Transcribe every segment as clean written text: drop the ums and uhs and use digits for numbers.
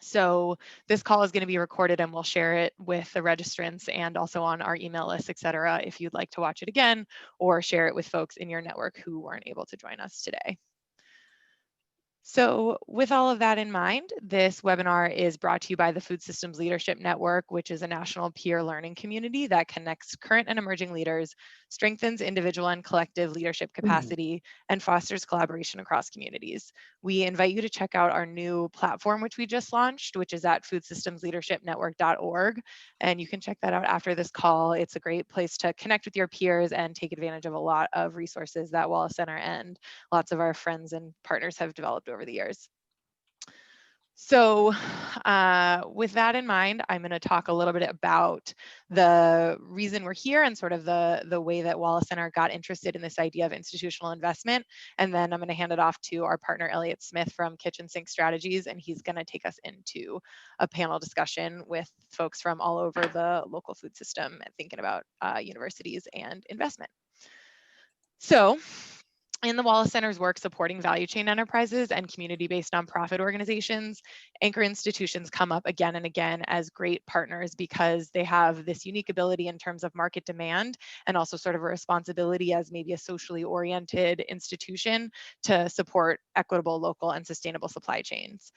So this call is going to be recorded and we'll share it with the registrants and also on our email list, et cetera, if you'd like to watch it again or share it with folks in your network who weren't able to join us today. So with all of that in mind, this webinar is brought to you by the Food Systems Leadership Network, which is a national peer learning community that connects current and emerging leaders, strengthens individual and collective leadership capacity, and fosters collaboration across communities. We invite you to check out our new platform, which we just launched, which is at foodsystemsleadershipnetwork.org. And you can check that out after this call. It's a great place to connect with your peers and take advantage of a lot of resources that Wallace Center and lots of our friends and partners have developed over the years. So with that in mind, I'm going to talk a little bit about the reason we're here and sort of the way that Wallace Center got interested in this idea of institutional investment. And then I'm going to hand it off to our partner, Elliot Smith from Kitchen Sink Strategies, and he's going to take us into a panel discussion with folks from all over the local food system and thinking about universities and investment. So in the Wallace Center's work supporting value chain enterprises and community-based nonprofit organizations, anchor institutions come up again and again as great partners because they have this unique ability in terms of market demand and also sort of a responsibility as maybe a socially oriented institution to support equitable, local, and sustainable supply chains.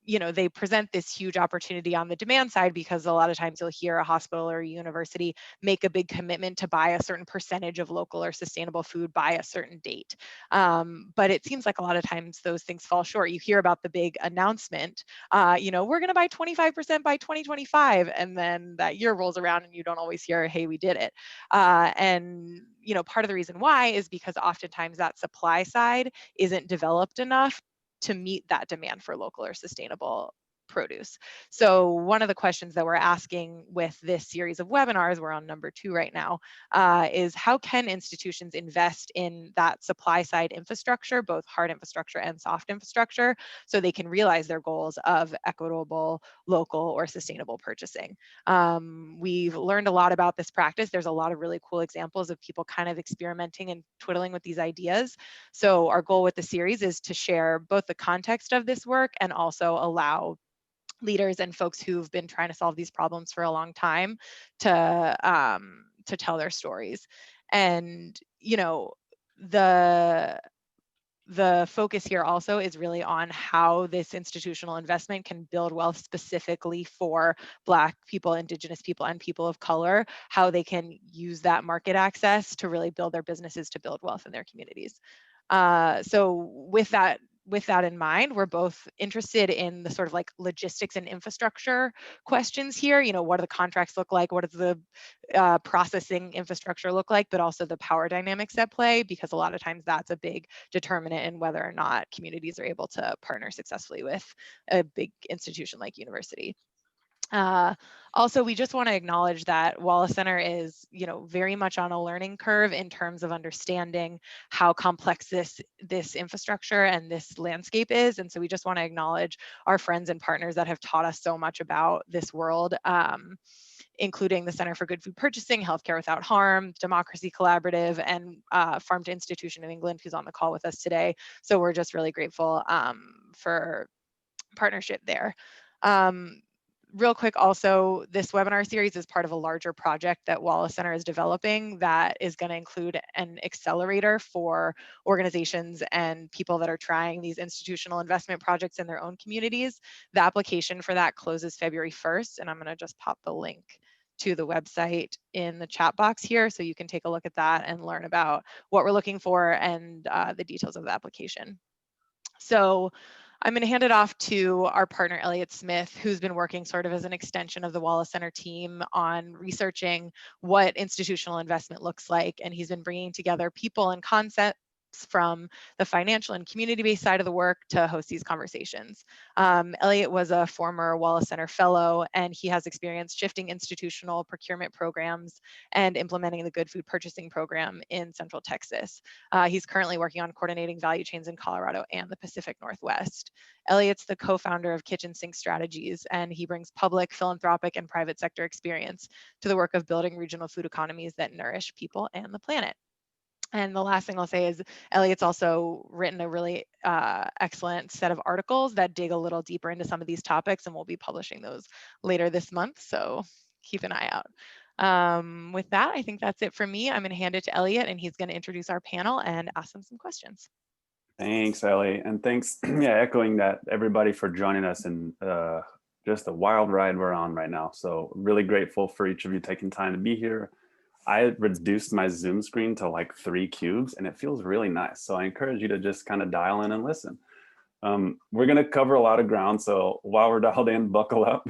You know, they present this huge opportunity on the demand side because a lot of times you'll hear a hospital or a university make a big commitment to buy a certain percentage of local or sustainable food by a certain date. But it seems like a lot of times those things fall short. You hear about the big announcement, you know, we're going to buy 25% by 2025. And then that year rolls around and you don't always hear, hey, we did it. And, you know, part of the reason why is because oftentimes that supply side isn't developed enough to meet that demand for local or sustainable produce. So one of the questions that we're asking with this series of webinars, we're on number 2 right now, is how can institutions invest in that supply side infrastructure, both hard infrastructure and soft infrastructure, so they can realize their goals of equitable, local, or sustainable purchasing. We've learned a lot about this practice. There's a lot of really cool examples of people kind of experimenting and twiddling with these ideas. So our goal with the series is to share both the context of this work and also allow leaders and folks who've been trying to solve these problems for a long time to tell their stories. And you know, the focus here also is really on how this institutional investment can build wealth specifically for Black people, Indigenous people, and people of color, how they can use that market access to really build their businesses to build wealth in their communities. So with that in mind, we're both interested in the sort of like logistics and infrastructure questions here. You know, what do the contracts look like? What does the processing infrastructure look like? But also the power dynamics at play, because a lot of times that's a big determinant in whether or not communities are able to partner successfully with a big institution like university. Also, we just want to acknowledge that Wallace Center is, you know, very much on a learning curve in terms of understanding how complex this infrastructure and this landscape is. And so we just want to acknowledge our friends and partners that have taught us so much about this world, including the Center for Good Food Purchasing, Healthcare Without Harm, Democracy Collaborative, and Farm to Institution of England, who's on the call with us today. So we're just really grateful for partnership there. Real quick, also, this webinar series is part of a larger project that Wallace Center is developing that is going to include an accelerator for organizations and people that are trying these institutional investment projects in their own communities. The application for that closes February 1st, and I'm going to just pop the link to the website in the chat box here so you can take a look at that and learn about what we're looking for and the details of the application. So I'm going to hand it off to our partner, Elliot Smith, who's been working sort of as an extension of the Wallace Center team on researching what institutional investment looks like. And he's been bringing together people and concepts from the financial and community-based side of the work to host these conversations. Elliot was a former Wallace Center Fellow, and he has experience shifting institutional procurement programs and implementing the Good Food Purchasing Program in Central Texas. He's currently working on coordinating value chains in Colorado and the Pacific Northwest. Elliot's the co-founder of Kitchen Sink Strategies, and he brings public, philanthropic, and private sector experience to the work of building regional food economies that nourish people and the planet. And the last thing I'll say is Elliot's also written a really excellent set of articles that dig a little deeper into some of these topics, and we'll be publishing those later this month. So keep an eye out. With that, I think that's it for me. I'm going to hand it to Elliot, and he's going to introduce our panel and ask them some questions. Thanks, Ellie. And thanks, echoing that, everybody, for joining us in just a wild ride we're on right now. So really grateful for each of you taking time to be here. I reduced my Zoom screen to like 3 cubes and it feels really nice. So I encourage you to just kind of dial in and listen. We're going to cover a lot of ground. So while we're dialed in, buckle up.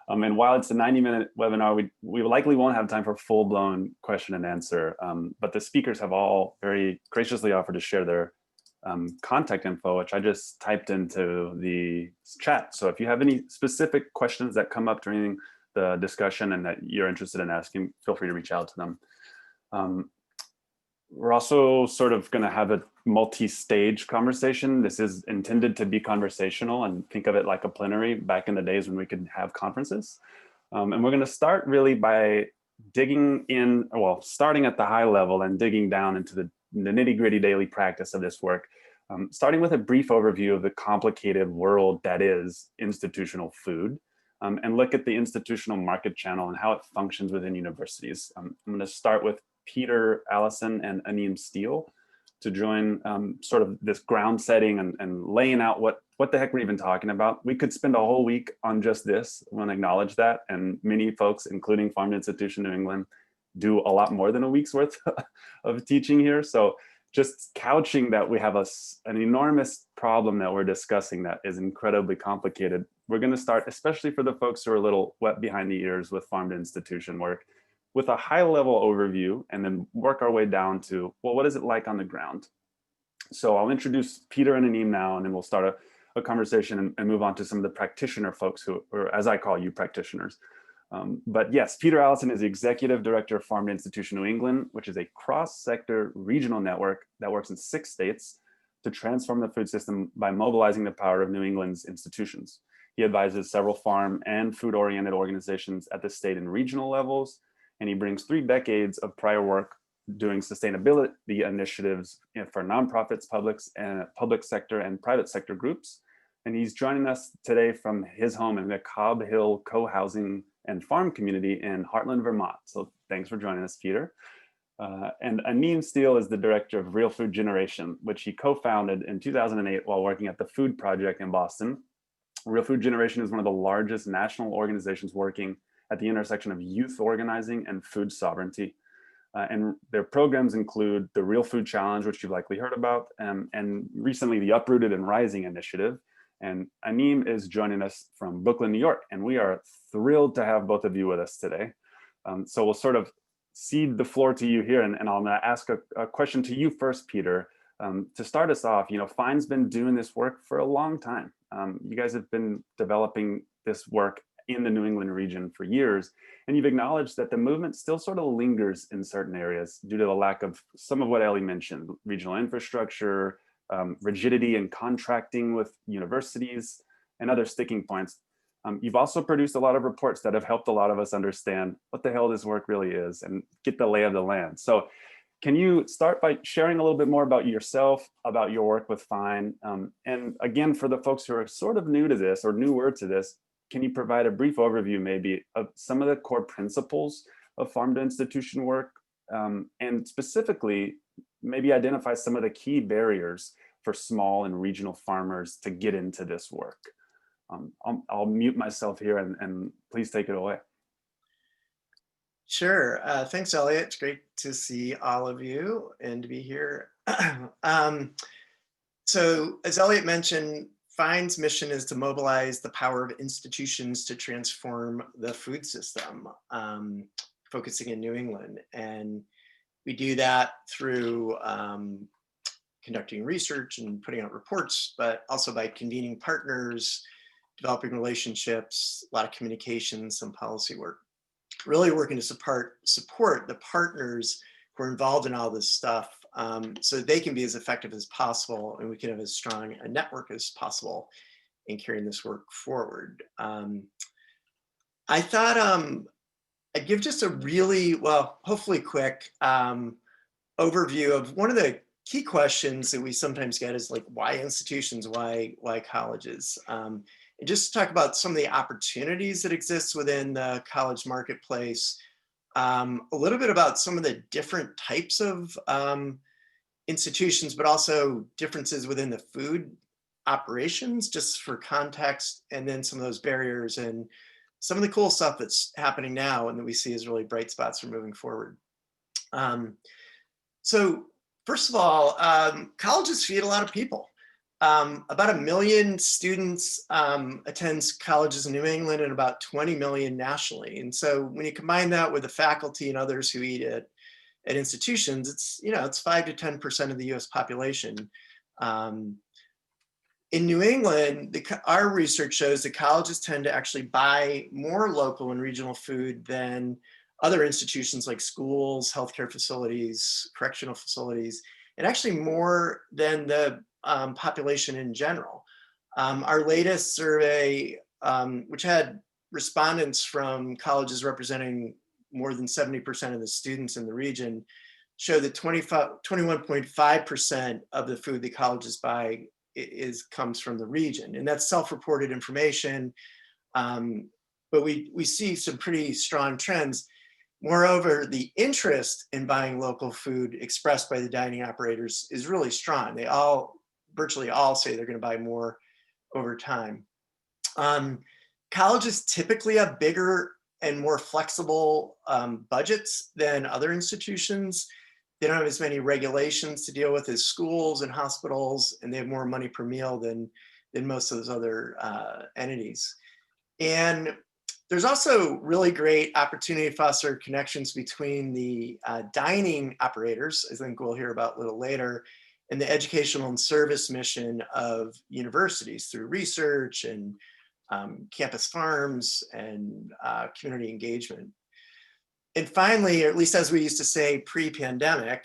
And while it's a 90-minute webinar, we likely won't have time for full-blown question and answer. But the speakers have all very graciously offered to share their contact info, which I just typed into the chat. So if you have any specific questions that come up during the discussion and that you're interested in asking, feel free to reach out to them. We're also sort of going to have a multi-stage conversation. This is intended to be conversational, and think of it like a plenary back in the days when we could have conferences. And we're going to start really by digging in, well, starting at the high level and digging down into the nitty-gritty daily practice of this work, starting with a brief overview of the complicated world that is institutional food. And look at the institutional market channel and how it functions within universities. I'm going to start with Peter, Allison, and Anim Steele to join sort of this ground setting and laying out what the heck we're even talking about. We could spend a whole week on just this. I want to acknowledge that. And many folks, including Farm Institution New England, do a lot more than a week's worth of teaching here. So just couching that we have an enormous problem that we're discussing that is incredibly complicated. We're going to start, especially for the folks who are a little wet behind the ears with farm to institution work, with a high level overview, and then work our way down to, well, what is it like on the ground? So I'll introduce Peter and Anim now, and then we'll start a conversation and move on to some of the practitioner folks who, or as I call you, practitioners. But yes, Peter Allison is the Executive Director of Farm to Institution New England, which is a cross-sector regional network that works in 6 states to transform the food system by mobilizing the power of New England's institutions. He advises several farm and food-oriented organizations at the state and regional levels, and he brings 3 decades of prior work doing sustainability initiatives for nonprofits, public sector, and private sector groups. And he's joining us today from his home in the Cobb Hill co-housing and farm community in Heartland, Vermont. So thanks for joining us, Peter. And Anim Steele is the director of Real Food Generation, which he co-founded in 2008 while working at the Food Project in Boston. Real Food Generation is one of the largest national organizations working at the intersection of youth organizing and food sovereignty. And their programs include the Real Food Challenge, which you've likely heard about, and recently the Uprooted and Rising initiative. And Anim is joining us from Brooklyn, New York, and we are thrilled to have both of you with us today. So we'll sort of cede the floor to you here, and I'm going to ask a question to you first, Peter. To start us off, FINE's been doing this work for a long time. You guys have been developing this work in the New England region for years, and you've acknowledged that the movement still sort of lingers in certain areas due to the lack of some of what Ellie mentioned: regional infrastructure, rigidity in contracting with universities, and other sticking points. You've also produced a lot of reports that have helped a lot of us understand what the hell this work really is and get the lay of the land. So can you start by sharing a little bit more about yourself, about your work with FINE? And again, for the folks who are sort of new to this or newer to this, can you provide a brief overview maybe of some of the core principles of farm to institution work, and specifically maybe identify some of the key barriers for small and regional farmers to get into this work? I'll mute myself here and please take it away. Sure. Thanks, Elliot. It's great to see all of you and to be here. So as Elliot mentioned, FINE's mission is to mobilize the power of institutions to transform the food system, focusing in New England. And we do that through conducting research and putting out reports, but also by convening partners, developing relationships, a lot of communication, some policy work. Really working to support the partners who are involved in all this stuff, so they can be as effective as possible and we can have as strong a network as possible in carrying this work forward. I thought I'd give just a really, well, hopefully quick overview of one of the key questions that we sometimes get is like, why institutions, why colleges? And just to talk about some of the opportunities that exist within the college marketplace, a little bit about some of the different types of institutions, but also differences within the food operations, just for context, and then some of those barriers and some of the cool stuff that's happening now and that we see as really bright spots for moving forward. So first of all, colleges feed a lot of people. About 1 million students attends colleges in New England and about 20 million nationally. And so when you combine that with the faculty and others who eat at institutions, it's 5 to 10% of the US population. In New England, our research shows that colleges tend to actually buy more local and regional food than other institutions like schools, healthcare facilities, correctional facilities, and actually more than the population in general. Our latest survey, which had respondents from colleges representing more than 70% of the students in the region, showed that 21.5% of the food that colleges buy comes from the region, and that's self-reported information. But we see some pretty strong trends. Moreover, the interest in buying local food expressed by the dining operators is really strong. They virtually all say they're going to buy more over time. Colleges typically have bigger and more flexible budgets than other institutions. They don't have as many regulations to deal with as schools and hospitals, and they have more money per meal than most of those other entities. And there's also really great opportunity to foster connections between the dining operators, I think we'll hear about a little later, and the educational and service mission of universities through research and campus farms and community engagement. And finally, or at least as we used to say pre-pandemic,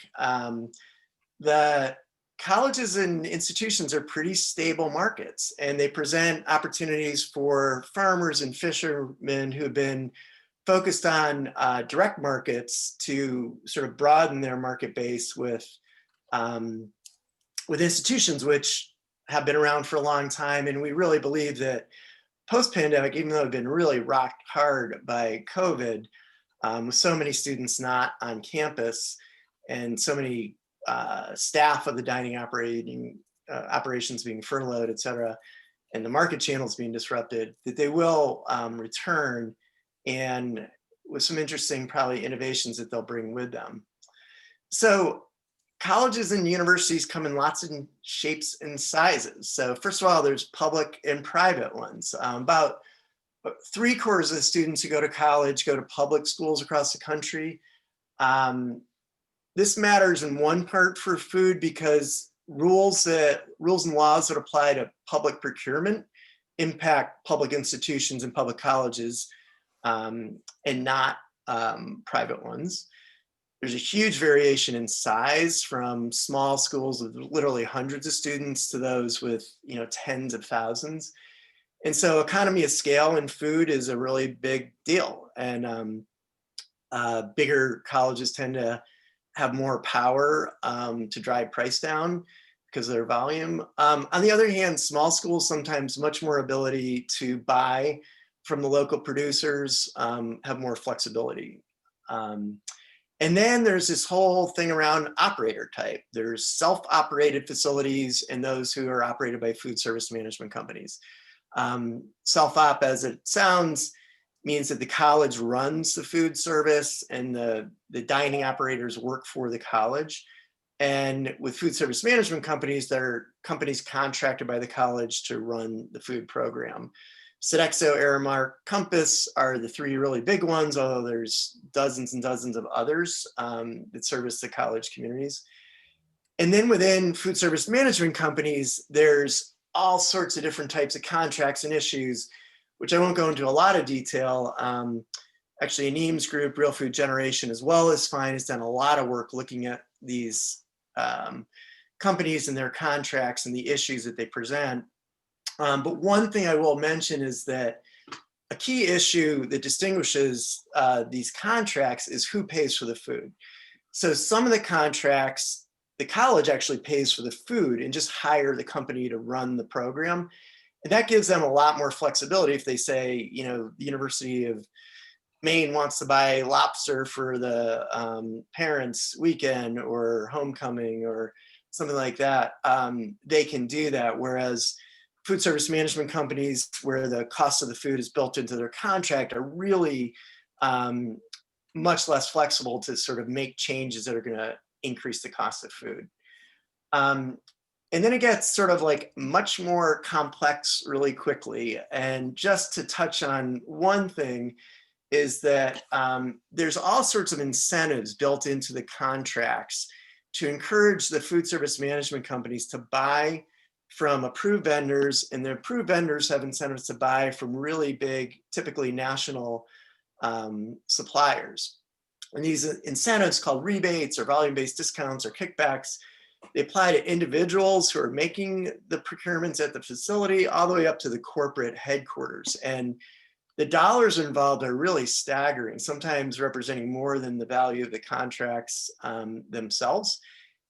the colleges and institutions are pretty stable markets, and they present opportunities for farmers and fishermen who have been focused on direct markets to sort of broaden their market base with institutions which have been around for a long time. And we really believe that post-pandemic, even though it's been really rocked hard by COVID, with so many students not on campus and so many staff of the dining operations being furloughed, et cetera, and the market channels being disrupted, that they will return, and with some interesting probably innovations that they'll bring with them. So colleges and universities come in lots of shapes and sizes. So first of all, there's public and private ones. About 3/4 of the students who go to college go to public schools across the country. This matters in one part for food because rules and laws that apply to public procurement impact public institutions and public colleges, and not private ones. There's a huge variation in size, from small schools with literally hundreds of students to those with tens of thousands. And so economy of scale in food is a really big deal. And bigger colleges tend to have more power to drive price down because of their volume. On the other hand, small schools sometimes much more ability to buy from the local producers, have more flexibility. And then there's this whole thing around operator type. There's self-operated facilities and those who are operated by food service management companies. Self-op, as it sounds, means that the college runs the food service and the dining operators work for the college. And with food service management companies, they're companies contracted by the college to run the food program. Sodexo, Aramark, Compass are the three really big ones, although there's dozens and dozens of others that service the college communities. And then within food service management companies, there's all sorts of different types of contracts and issues, which I won't go into a lot of detail. Actually, Aneem's group, Real Food Generation, as well as FINE, has done a lot of work looking at these companies and their contracts and the issues that they present. But one thing I will mention is that a key issue that distinguishes these contracts is who pays for the food. So some of the contracts, the college actually pays for the food and just hire the company to run the program. And that gives them a lot more flexibility if they say, you know, the University of Maine wants to buy lobster for the parents' weekend or homecoming or something like that, they can do that. Whereas food service management companies, where the cost of the food is built into their contract, are really much less flexible to sort of make changes that are going to increase the cost of food. And then it gets sort of like much more complex really quickly. And just to touch on one thing is that there's all sorts of incentives built into the contracts to encourage the food service management companies to buy from approved vendors, and the approved vendors have incentives to buy from really big, typically national suppliers. And these incentives, called rebates or volume-based discounts or kickbacks, they apply to individuals who are making the procurements at the facility all the way up to the corporate headquarters. And the dollars involved are really staggering, sometimes representing more than the value of the contracts themselves.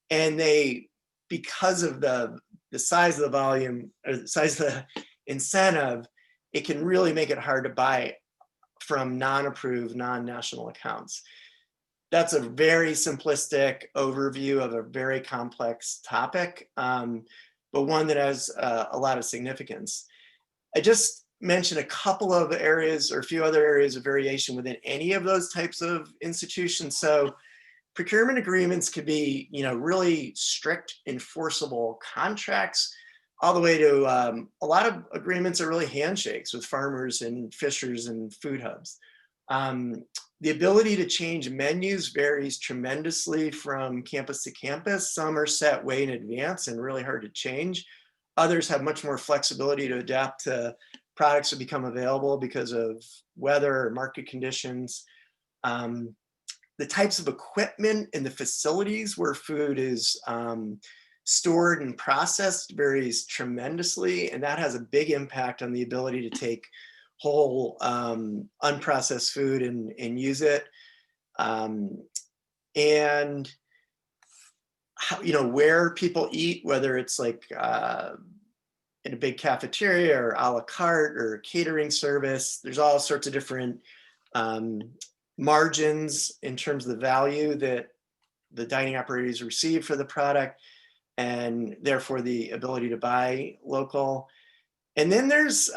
And they, because of the size of the volume, or the size of the incentive, it can really make it hard to buy from non-approved, non-national accounts. That's a very simplistic overview of a very complex topic, but one that has a lot of significance. I just mentioned a couple of areas or a few other areas of variation within any of those types of institutions. So procurement agreements could be, you know, really strict enforceable contracts, all the way to a lot of agreements are really handshakes with farmers and fishers and food hubs. The ability to change menus varies tremendously from campus to campus. Some are set way in advance and really hard to change. Others have much more flexibility to adapt to products that become available because of weather or market conditions. The types of equipment in the facilities where food is stored and processed varies tremendously, and that has a big impact on the ability to take whole unprocessed food and use it. And how, you know, where people eat, whether it's like in a big cafeteria or a la carte or catering service, there's all sorts of different margins in terms of the value that the dining operators receive for the product, and therefore the ability to buy local. And then there's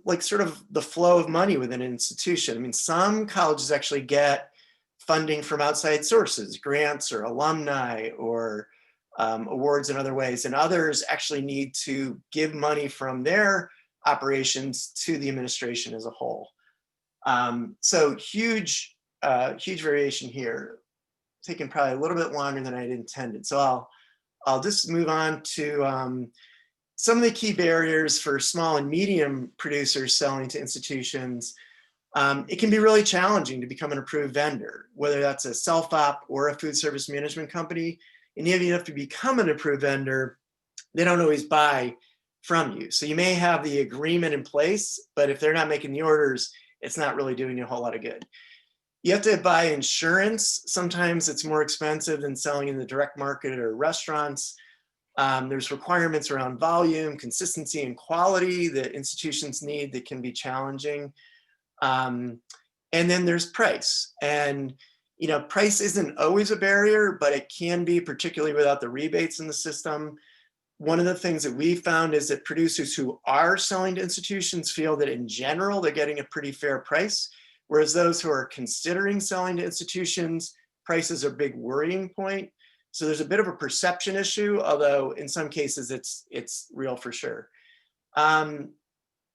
like sort of the flow of money within an institution. I mean, some colleges actually get funding from outside sources, grants or alumni or awards in other ways, and others actually need to give money from their operations to the administration as a whole. So huge variation here, taking probably a little bit longer than I'd intended. So I'll just move on to some of the key barriers for small and medium producers selling to institutions. It can be really challenging to become an approved vendor, whether that's a self-op or a food service management company. And even if you have to become an approved vendor, they don't always buy from you. So you may have the agreement in place, but if they're not making the orders, it's not really doing you a whole lot of good. You have to buy insurance. Sometimes it's more expensive than selling in the direct market or restaurants. There's requirements around volume, consistency, and quality that institutions need that can be challenging. And then there's price. And you know, price isn't always a barrier, but it can be, particularly without the rebates in the system. One of the things that we found is that producers who are selling to institutions feel that in general, they're getting a pretty fair price, whereas those who are considering selling to institutions, prices are a big worrying point. So there's a bit of a perception issue, although in some cases it's real for sure.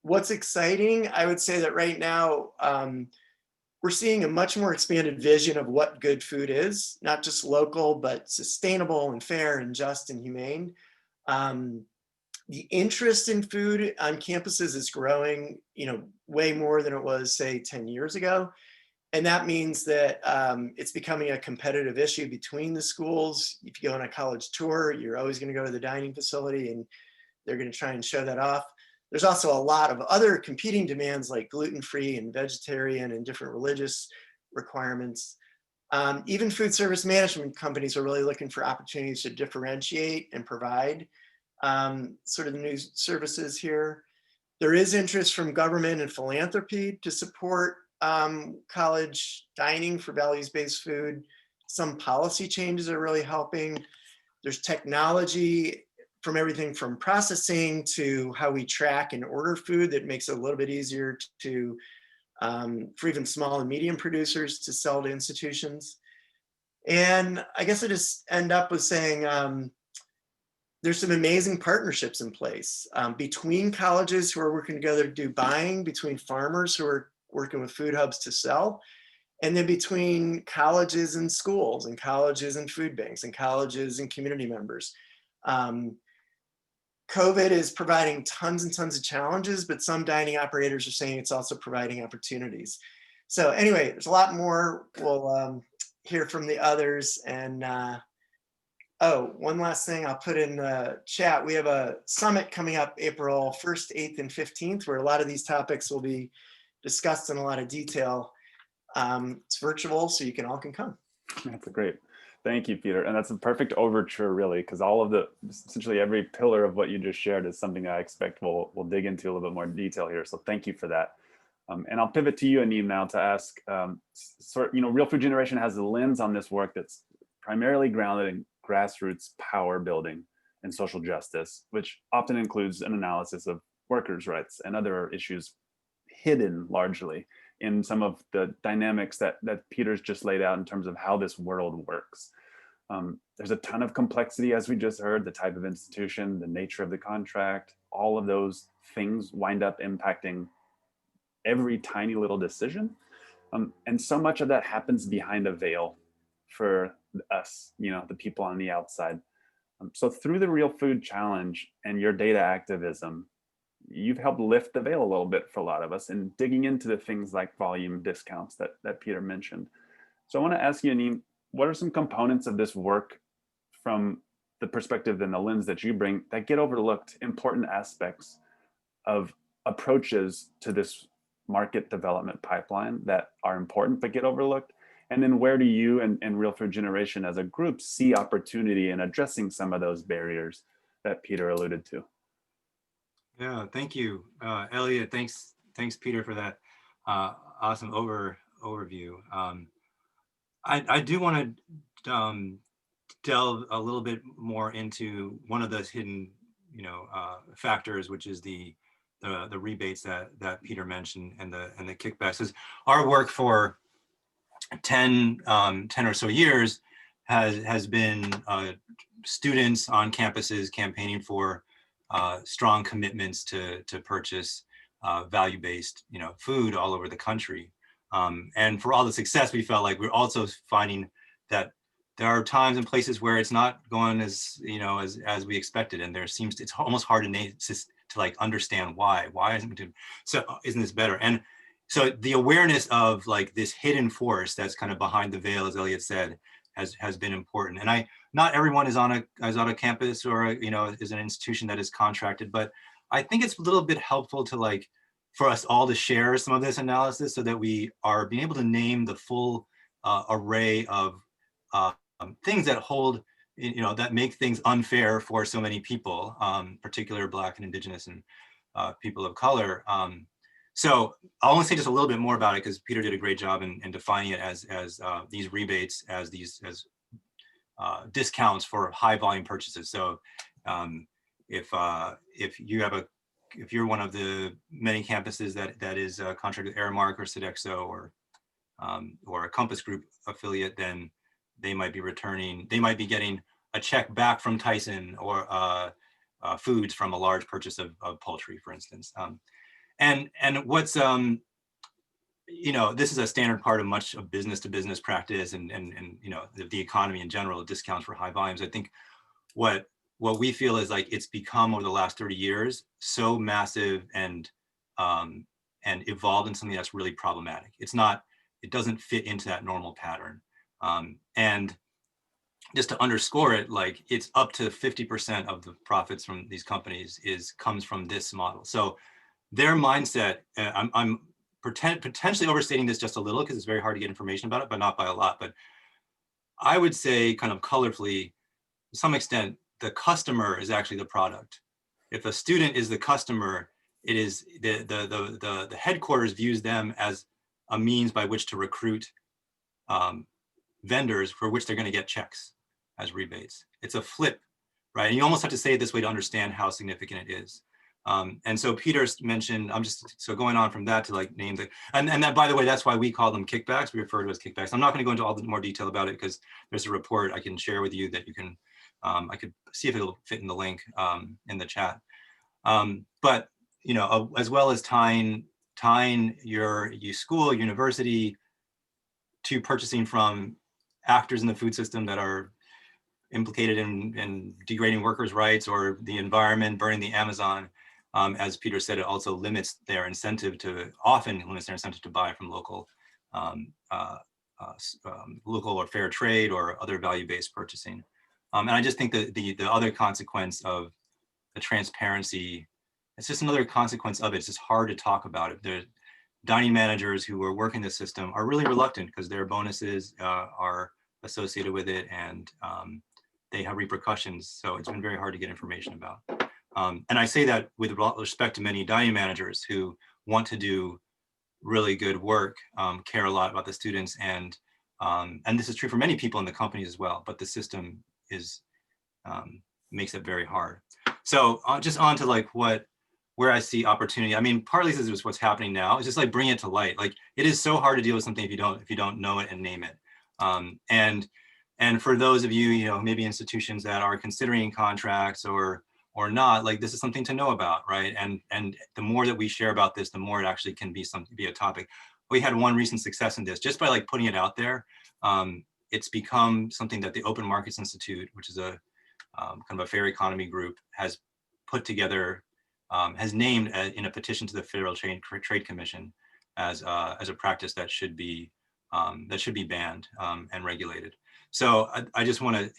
What's exciting, I would say that right now, we're seeing a much more expanded vision of what good food is, not just local, but sustainable and fair and just and humane. The interest in food on campuses is growing, you know, way more than it was, say, 10 years ago. And that means that it's becoming a competitive issue between the schools. If you go on a college tour, you're always going to go to the dining facility and they're going to try and show that off. There's also a lot of other competing demands like gluten-free and vegetarian and different religious requirements. Even food service management companies are really looking for opportunities to differentiate and provide sort of the new services here. There is interest from government and philanthropy to support college dining for values-based food. Some policy changes are really helping. There's technology from everything from processing to how we track and order food that makes it a little bit easier to for even small and medium producers to sell to institutions. And I guess I just end up with saying there's some amazing partnerships in place between colleges who are working together to do buying, between farmers who are working with food hubs to sell, and then between colleges and schools and colleges and food banks and colleges and community members. COVID is providing tons and tons of challenges, but some dining operators are saying it's also providing opportunities. So anyway, there's a lot more. We'll hear from the others. And oh, one last thing I'll put in the chat. We have a summit coming up April 1st, 8th, and 15th, where a lot of these topics will be discussed in a lot of detail. It's virtual, so you all can come. That's great. Thank you, Peter. And that's a perfect overture, really, because all of essentially every pillar of what you just shared is something I expect we'll dig into a little bit more detail here. So thank you for that. And I'll pivot to you, Anim, now to ask, Real Food Generation has a lens on this work that's primarily grounded in grassroots power building and social justice, which often includes an analysis of workers' rights and other issues hidden largely in some of the dynamics that Peter's just laid out in terms of how this world works. There's a ton of complexity, as we just heard, the type of institution, the nature of the contract, all of those things wind up impacting every tiny little decision. And so much of that happens behind a veil for us, the people on the outside. So through the Real Food Challenge and your data activism, you've helped lift the veil a little bit for a lot of us in digging into the things like volume discounts that Peter mentioned. So I want to ask you, Anim, what are some components of this work from the perspective and the lens that you bring that get overlooked, important aspects of approaches to this market development pipeline that are important but get overlooked? And then where do you and Real Food Generation as a group see opportunity in addressing some of those barriers that Peter alluded to? Yeah, thank you, Elliot. Thanks, Peter, for that awesome overview. I do want to delve a little bit more into one of those hidden, factors, which is the rebates that Peter mentioned and the kickbacks. Because our work for 10 or so years has been students on campuses campaigning for strong commitments to purchase value-based, food all over the country. And for all the success, we felt like we're also finding that there are times and places where it's not going as we expected, and it's almost hard to like understand why isn't this better? And so the awareness of like this hidden force that's kind of behind the veil, as Elliot said, has been important. And not everyone is on a campus or is an institution that is contracted, but I think it's a little bit helpful to for us all to share some of this analysis so that we are being able to name the full array of things that hold, that make things unfair for so many people, particularly Black and Indigenous and people of color. So I'll only say just a little bit more about it because Peter did a great job in defining it as these rebates, as discounts for high volume purchases. So if you're one of the many campuses that is contracted with Aramark or Sodexo or a Compass Group affiliate, then they might be getting a check back from Tyson or Foods from a large purchase of poultry, for instance. And what's this is a standard part of much of business to business practice and the economy in general, discounts for high volumes. I think what we feel is it's become over the last 30 years so massive and evolved in something that's really problematic. It doesn't fit into that normal pattern. And just to underscore it, it's up to 50% of the profits from these companies comes from this model. So their mindset, I'm potentially overstating this just a little because it's very hard to get information about it, but not by a lot. But I would say kind of colorfully, to some extent, the customer is actually the product. If a student is the customer, it is the headquarters views them as a means by which to recruit vendors for which they're going to get checks as rebates. It's a flip, right? And you almost have to say it this way to understand how significant it is. And so Peter mentioned, so going on from that to like name the, and that, by the way, that's why we call them kickbacks. We refer to as kickbacks. I'm not going to go into all the more detail about it because there's a report I can share with you that you can, I could see if it'll fit in the link in the chat. But, you know, as well as tying your school, university to purchasing from actors in the food system that are implicated in degrading workers' rights or the environment, burning the Amazon. As Peter said, it also limits their incentive to buy from local, local or fair trade or other value-based purchasing. And I just think that the other consequence of the transparency, it's just another consequence of it. It's just hard to talk about it. The dining managers who are working the system are really reluctant because their bonuses are associated with it, and they have repercussions. So it's been very hard to get information about. And I say that with respect to many dining managers who want to do really good work, care a lot about the students, and this is true for many people in the companies as well, but the system makes it very hard. So just on to like where I see opportunity. I mean, partly this is what's happening now. It's just like bring it to light. Like it is so hard to deal with something if you don't know it and name it. And for those of you, you know, maybe institutions that are considering contracts or not, like this is something to know about, right? And the more that we share about this, the more it actually can be a topic. We had one recent success in this just by like putting it out there. It's become something that the Open Markets Institute, which is a kind of a fair economy group, has put together, has named in a petition to the Federal Trade Commission as a practice that should be banned and regulated. So I just want to,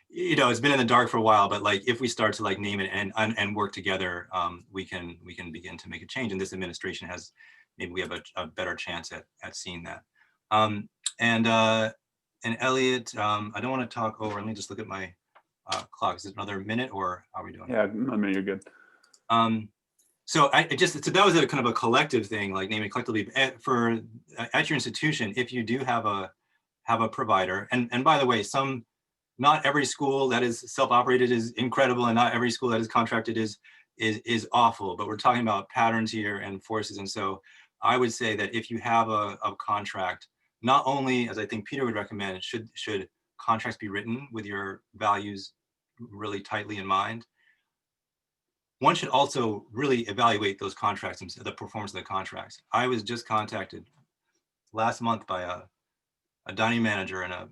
you know, it's been in the dark for a while, but like if we start to like name it and work together, we can begin to make a change. And this administration has, maybe we have a better chance at seeing that. And Elliot, I don't want to talk over. Let me just look at my clock. Is it another minute or how are we doing? Yeah, I mean, you're good. So so that was a kind of a collective thing, like naming collectively at your institution. If you do have a provider, and by the way, not every school that is self-operated is incredible, and not every school that is contracted is awful. But we're talking about patterns here and forces, and so I would say that if you have a contract, not only, as I think Peter would recommend, should contracts be written with your values really tightly in mind, one should also really evaluate those contracts and the performance of the contracts. I was just contacted last month by a dining manager in a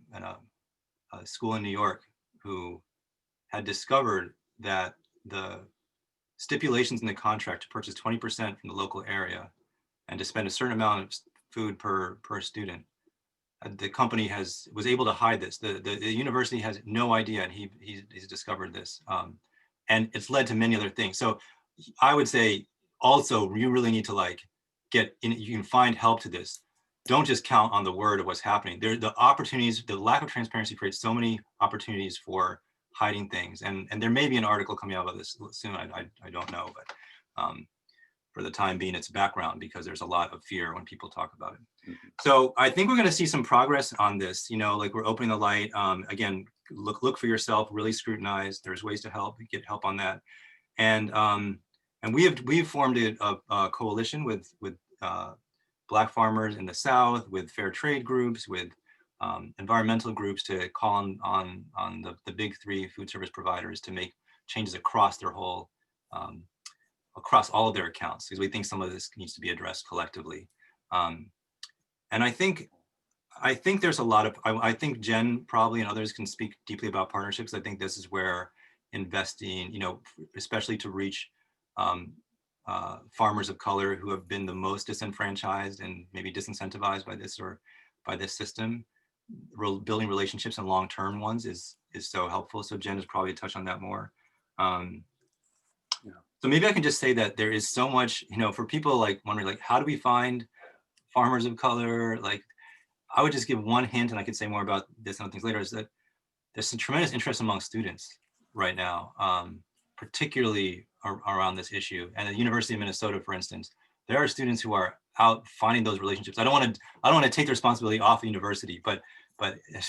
school in New York who had discovered that the stipulations in the contract to purchase 20% from the local area and to spend a certain amount of food per student, the company was able to hide this. The university has no idea, and he's discovered this. And it's led to many other things. So I would say also, you really need to like get in, you can find help to this. Don't just count on the word of what's happening. The opportunities, the lack of transparency creates so many opportunities for hiding things. And there may be an article coming out about this soon, I don't know, but for the time being, it's background because there's a lot of fear when people talk about it. Mm-hmm. So I think we're gonna see some progress on this, you know, like we're opening the light. Again, look for yourself, really scrutinize. There's ways to get help on that. And we've formed a coalition with Black farmers in the South, with fair trade groups, with environmental groups to call on the big three food service providers to make changes across their whole, across all of their accounts, because we think some of this needs to be addressed collectively. And I think there's a lot of, I think Jen probably and others can speak deeply about partnerships. I think this is where investing, you know, especially to reach farmers of color who have been the most disenfranchised and maybe disincentivized by this system, building relationships and long-term ones is so helpful. So Jen has probably touched on that more. So maybe I can just say that there is so much, you know, for people like wondering like, how do we find farmers of color? Like, I would just give one hint, and I could say more about this and other things later, is that there's some tremendous interest among students right now, particularly around this issue. And at the University of Minnesota, for instance, there are students who are out finding those relationships. I don't want to take the responsibility off the university, but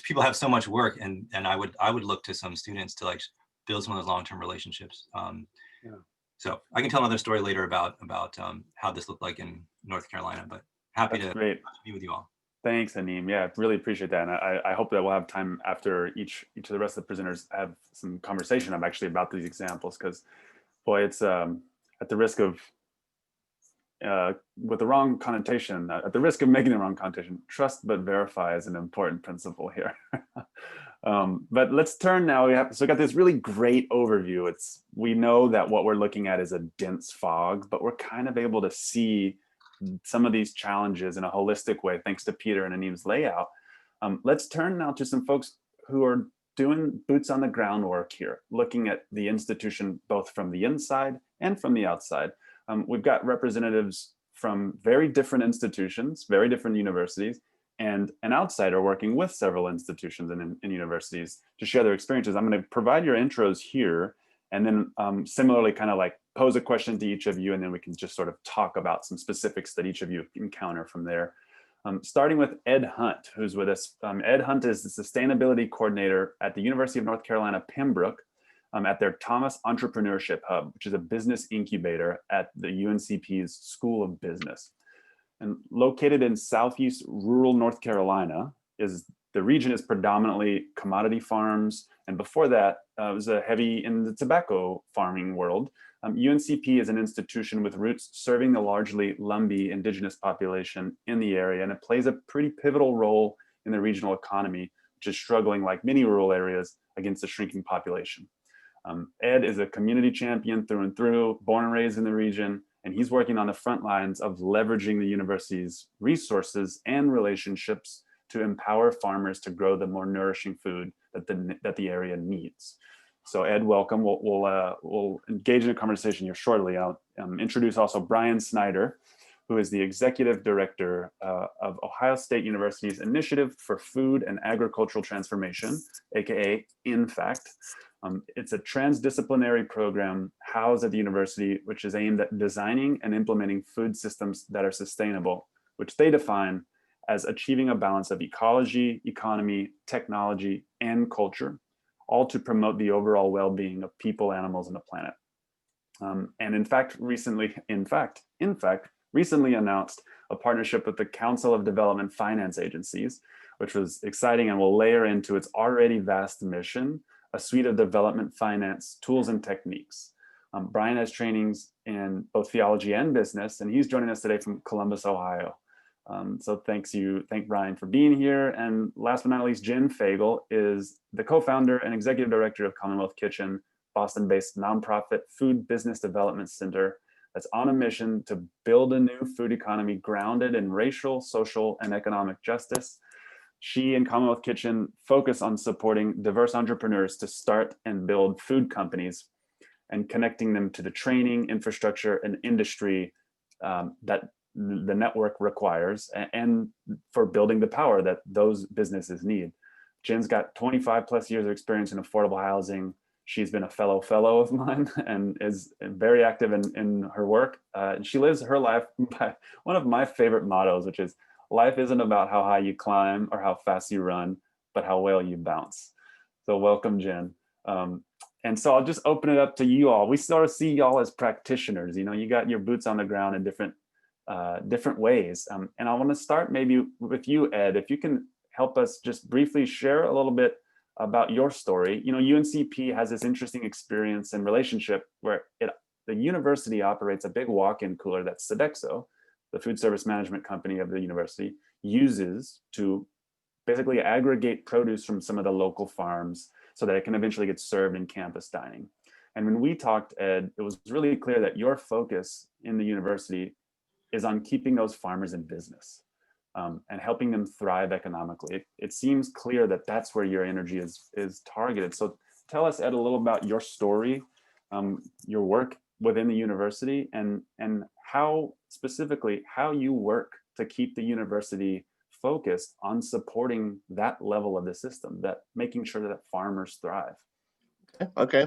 people have so much work, and I would look to some students to like build some of those long-term relationships. Yeah. So I can tell another story later about how this looked like in North Carolina, but happy to be with you all. Thanks, Anim. Yeah, really appreciate that. And I hope that we'll have time after each of the rest of the presenters have some conversation about these examples, because boy, it's at the risk of with the wrong connotation, at the risk of making the wrong connotation, trust but verify is an important principle here. But let's turn now. So we got this really great overview. We know that what we're looking at is a dense fog, but we're kind of able to see some of these challenges in a holistic way, thanks to Peter and Anim's layout. Let's turn now to some folks who are doing boots on the ground work here, looking at the institution both from the inside and from the outside. We've got representatives from very different institutions, very different universities, and an outsider working with several institutions and universities to share their experiences. I'm going to provide your intros here, and then similarly kind of like pose a question to each of you, and then we can just sort of talk about some specifics that each of you encounter from there. Starting with Ed Hunt, who's with us. Ed Hunt is the Sustainability Coordinator at the University of North Carolina, Pembroke, at their Thomas Entrepreneurship Hub, which is a business incubator at the UNCP's School of Business. And located in southeast rural North Carolina, the region is predominantly commodity farms. And before that, it was heavy in the tobacco farming world. UNCP is an institution with roots serving the largely Lumbee indigenous population in the area, and it plays a pretty pivotal role in the regional economy, which is struggling like many rural areas against a shrinking population. Ed is a community champion through and through, born and raised in the region, and he's working on the front lines of leveraging the university's resources and relationships to empower farmers to grow the more nourishing food that the area needs. So Ed, welcome. We'll engage in a conversation here shortly. I'll introduce also Brian Snyder, who is the Executive Director of Ohio State University's Initiative for Food and Agricultural Transformation, AKA INFACT. It's a transdisciplinary program housed at the university, which is aimed at designing and implementing food systems that are sustainable, which they define as achieving a balance of ecology, economy, technology, and culture, all to promote the overall well-being of people, animals, and the planet. And in fact, recently announced a partnership with the Council of Development Finance Agencies, which was exciting and will layer into its already vast mission a suite of development finance tools and techniques. Brian has trainings in both theology and business, and he's joining us today from Columbus, Ohio. So thank Brian for being here. And last but not least, Jen Fagel is the co-founder and executive director of Commonwealth Kitchen, Boston-based nonprofit food business development center that's on a mission to build a new food economy grounded in racial, social, and economic justice. She and Commonwealth Kitchen focus on supporting diverse entrepreneurs to start and build food companies and connecting them to the training, infrastructure, and industry that the network requires, and for building the power that those businesses need. Jen's got 25 plus years of experience in affordable housing. She's been a fellow of mine and is very active in her work. And she lives her life by one of my favorite mottos, which is, life isn't about how high you climb or how fast you run, but how well you bounce. So welcome, Jen. And so I'll just open it up to you all. We sort of see y'all as practitioners. You know, you got your boots on the ground in different ways. And I want to start maybe with you, Ed, if you can help us just briefly share a little bit about your story. You know, UNCP has this interesting experience and relationship where the university operates a big walk-in cooler that Sodexo, the food service management company of the university, uses to basically aggregate produce from some of the local farms so that it can eventually get served in campus dining. And when we talked, Ed, it was really clear that your focus in the university is on keeping those farmers in business and helping them thrive economically. It seems clear that that's where your energy is targeted. So tell us, Ed, a little about your story, your work within the university, and how specifically how you work to keep the university focused on supporting that level of the system, that making sure that farmers thrive. Okay.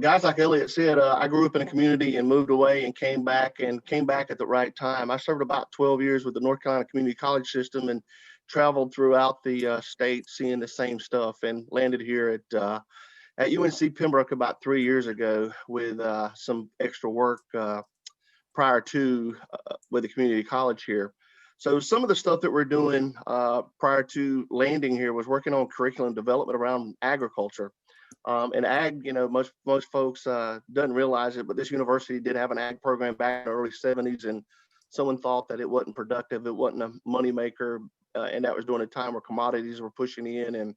Guys, like Elliot said, I grew up in a community and moved away and came back at the right time. I served about 12 years with the North Carolina Community College system and traveled throughout the state seeing the same stuff, and landed here at UNC Pembroke about 3 years ago with some extra work prior to with the community college here. So some of the stuff that we're doing prior to landing here was working on curriculum development around agriculture. And ag, most folks doesn't realize it, but this university did have an ag program back in the early 70s, and someone thought that it wasn't productive, it wasn't a moneymaker, and that was during a time where commodities were pushing in, and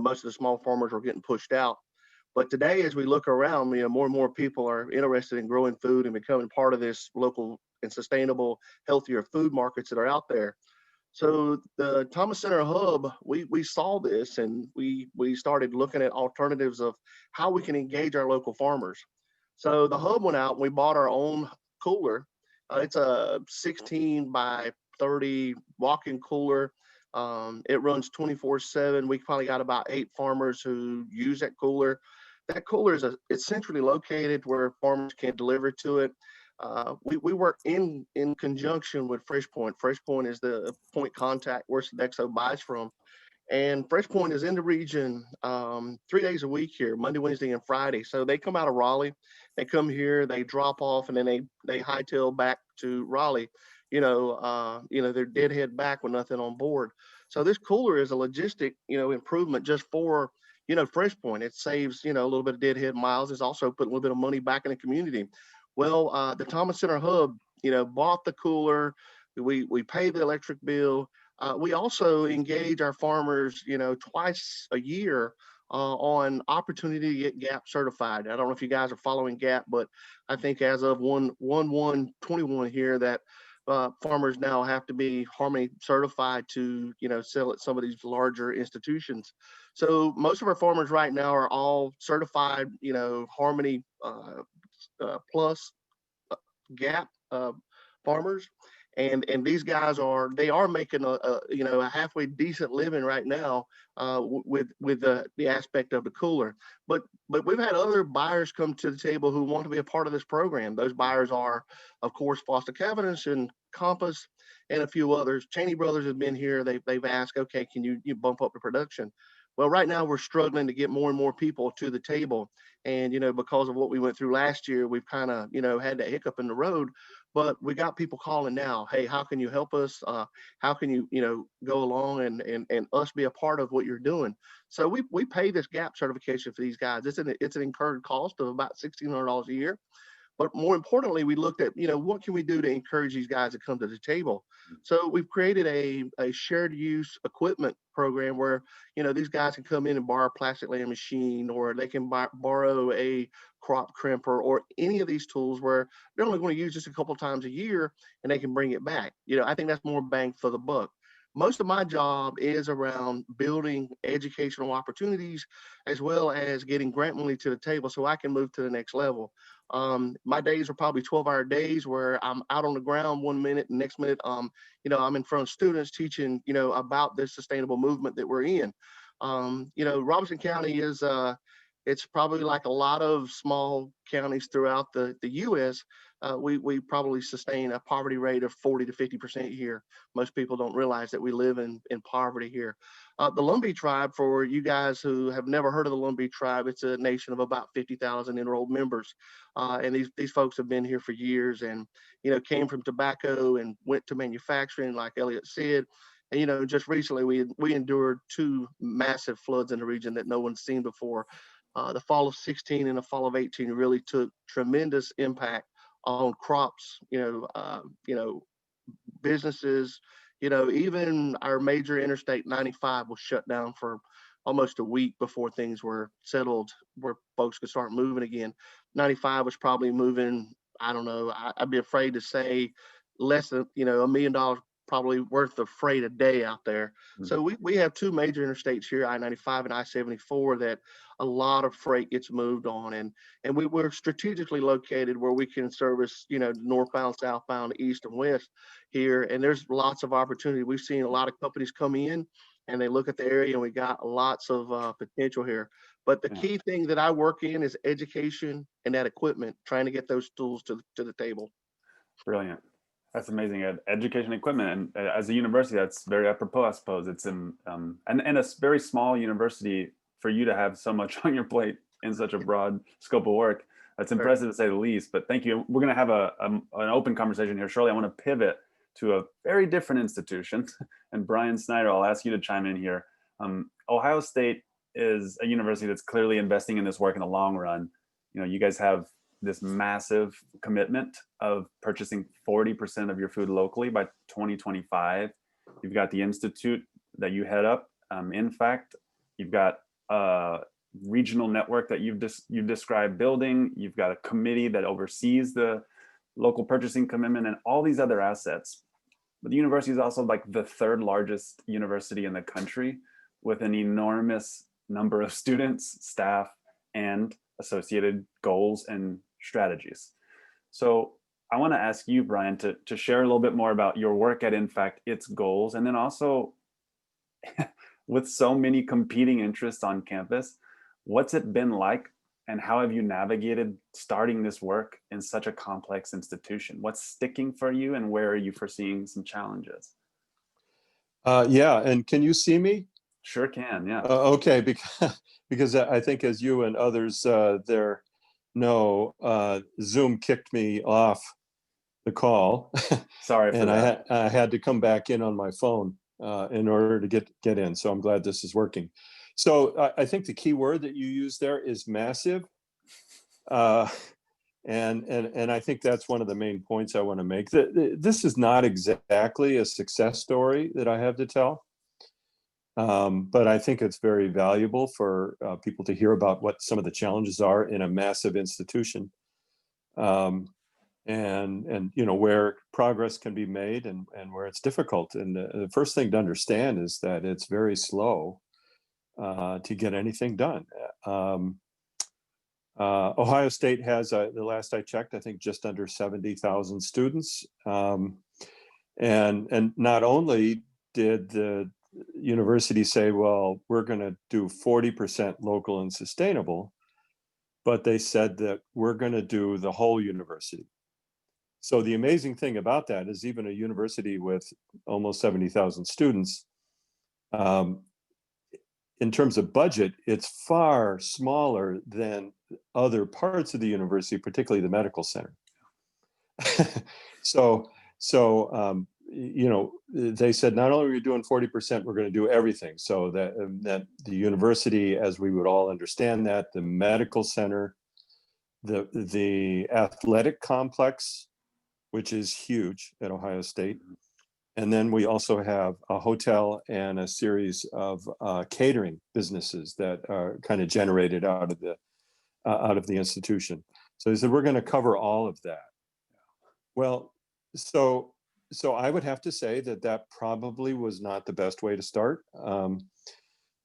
most of the small farmers were getting pushed out. But today, as we look around, more and more people are interested in growing food and becoming part of this local and sustainable, healthier food markets that are out there. So the Thomas Center Hub, we saw this, and we started looking at alternatives of how we can engage our local farmers. So the Hub went out and we bought our own cooler. It's a 16 by 30 walk-in cooler. It runs 24/7. We probably got about 8 farmers who use that cooler. That cooler it's centrally located where farmers can deliver to it. We work in conjunction with FreshPoint. FreshPoint is the point contact where Sodexo buys from. And FreshPoint is in the region 3 days a week here, Monday, Wednesday, and Friday. So they come out of Raleigh, they come here, they drop off, and then they hightail back to Raleigh. They're deadhead back with nothing on board. So this cooler is a logistic, improvement just for FreshPoint. It saves a little bit of deadhead miles. It's also putting a little bit of money back in the community. Well, the Thomas Center Hub, bought the cooler. We pay the electric bill. We also engage our farmers, twice a year on opportunity to get GAP certified. I don't know if you guys are following GAP, but I think as of 1/1/21 here that farmers now have to be Harmony certified to, sell at some of these larger institutions. So most of our farmers right now are all certified, Harmony plus GAP farmers, and these guys are making a halfway decent living right now with the aspect of the cooler. But we've had other buyers come to the table who want to be a part of this program. Those buyers are, of course, Foster Cavendish and Compass and a few others. Cheney Brothers have been here. They've asked, okay, can you bump up the production? Well, right now we're struggling to get more and more people to the table. And, because of what we went through last year, we've kind of, had that hiccup in the road, but we got people calling now. Hey, how can you help us? How can you, go along and us be a part of what you're doing? So we pay this GAP certification for these guys. It's an incurred cost of about $1,600 a year. But more importantly, we looked at, what can we do to encourage these guys to come to the table? So we've created a shared use equipment program where, these guys can come in and borrow a plastic laying machine, or they can borrow a crop crimper, or any of these tools where they're only going to use this a couple times a year and they can bring it back. I think that's more bang for the buck. Most of my job is around building educational opportunities as well as getting grant money to the table so I can move to the next level. My days are probably 12-hour days where I'm out on the ground 1 minute, and next minute, I'm in front of students teaching, about this sustainable movement that we're in. Robeson County is, it's probably like a lot of small counties throughout the U.S. We probably sustain a poverty rate of 40 to 50% here. Most people don't realize that we live in poverty here. The Lumbee tribe, for you guys who have never heard of the Lumbee tribe, it's a nation of about 50,000 enrolled members. And these folks have been here for years, and, came from tobacco and went to manufacturing, like Elliot said. And, just recently we endured 2 massive floods in the region that no one's seen before. The fall of 16 and the fall of 18 really took tremendous impact on crops, businesses, even our major Interstate 95 was shut down for almost a week before things were settled where folks could start moving again. 95 was probably moving, I don't know, I'd be afraid to say less than, $1 million probably worth of freight a day out there. Mm. So we have two major interstates here, I-95 and I-74, that a lot of freight gets moved on, and we're strategically located where we can service, northbound, southbound, east and west here, and there's lots of opportunity. We've seen a lot of companies come in and they look at the area, and we got lots of potential here. But the key thing that I work in is education and that equipment, trying to get those tools to the table. Brilliant. That's amazing. Education equipment, and as a university, that's very apropos, I suppose. It's in and a very small university, for you to have so much on your plate in such a broad scope of work. That's impressive to say the least. But thank you. We're going to have an open conversation here shortly. I want to pivot to a very different institution, and Brian Snyder, I'll ask you to chime in here. Ohio State is a university that's clearly investing in this work in the long run. You guys have this massive commitment of purchasing 40% of your food locally by 2025. You've got the institute that you head up. In fact, you've got a regional network that you've described building. You've got a committee that oversees the local purchasing commitment and all these other assets. But the university is also like the third largest university in the country, with an enormous number of students, staff, and associated goals and strategies. So I want to ask you, Brian, to share a little bit more about your work at InFact, its goals, and then also with so many competing interests on campus, what's it been like, and how have you navigated starting this work in such a complex institution? What's sticking for you, and where are you foreseeing some challenges? Yeah, and can you see me? Sure can, yeah. Okay, because I think, as you and others there know, Zoom kicked me off the call. Sorry for and that. I had to come back in on my phone in order to get in. So I'm glad this is working. So I think the key word that you use there is massive. And I think that's one of the main points I want to make. This is not exactly a success story that I have to tell. But I think it's very valuable for people to hear about what some of the challenges are in a massive institution, and where progress can be made and where it's difficult. And the first thing to understand is that it's very slow to get anything done. Ohio State has, the last I checked, I think just under 70,000 students, and not only did the university say, well, we're going to do 40% local and sustainable, but they said that we're going to do the whole university. So the amazing thing about that is, even a university with almost 70,000 students, in terms of budget, it's far smaller than other parts of the university, particularly the medical center. So they said, not only are we doing 40%, we're going to do everything. So that the university, as we would all understand that, the medical center, the athletic complex, which is huge at Ohio State. And then we also have a hotel and a series of catering businesses that are kind of generated out of the institution. So they said, we're going to cover all of that. Well, so I would have to say that probably was not the best way to start.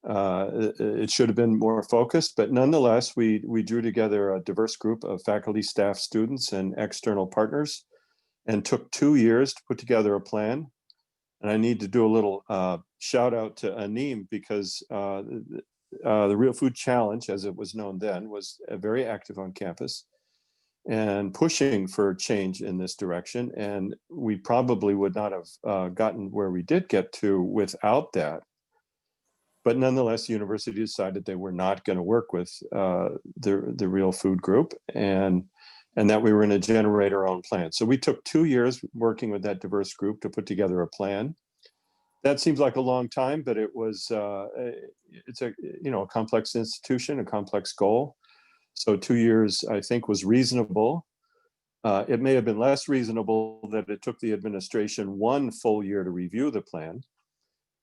It should have been more focused, but nonetheless, we drew together a diverse group of faculty, staff, students, and external partners, and took 2 years to put together a plan. And I need to do a little shout out to Anim, because the Real Food Challenge, as it was known then, was very active on campus and pushing for change in this direction. And we probably would not have gotten where we did get to without that. But nonetheless, the university decided they were not going to work with the Real Food Group, and that we were going to generate our own plan. So we took 2 years working with that diverse group to put together a plan. That seems like a long time, but it was it's a complex institution, a complex goal. So 2 years, I think, was reasonable. It may have been less reasonable that it took the administration 1 full year to review the plan,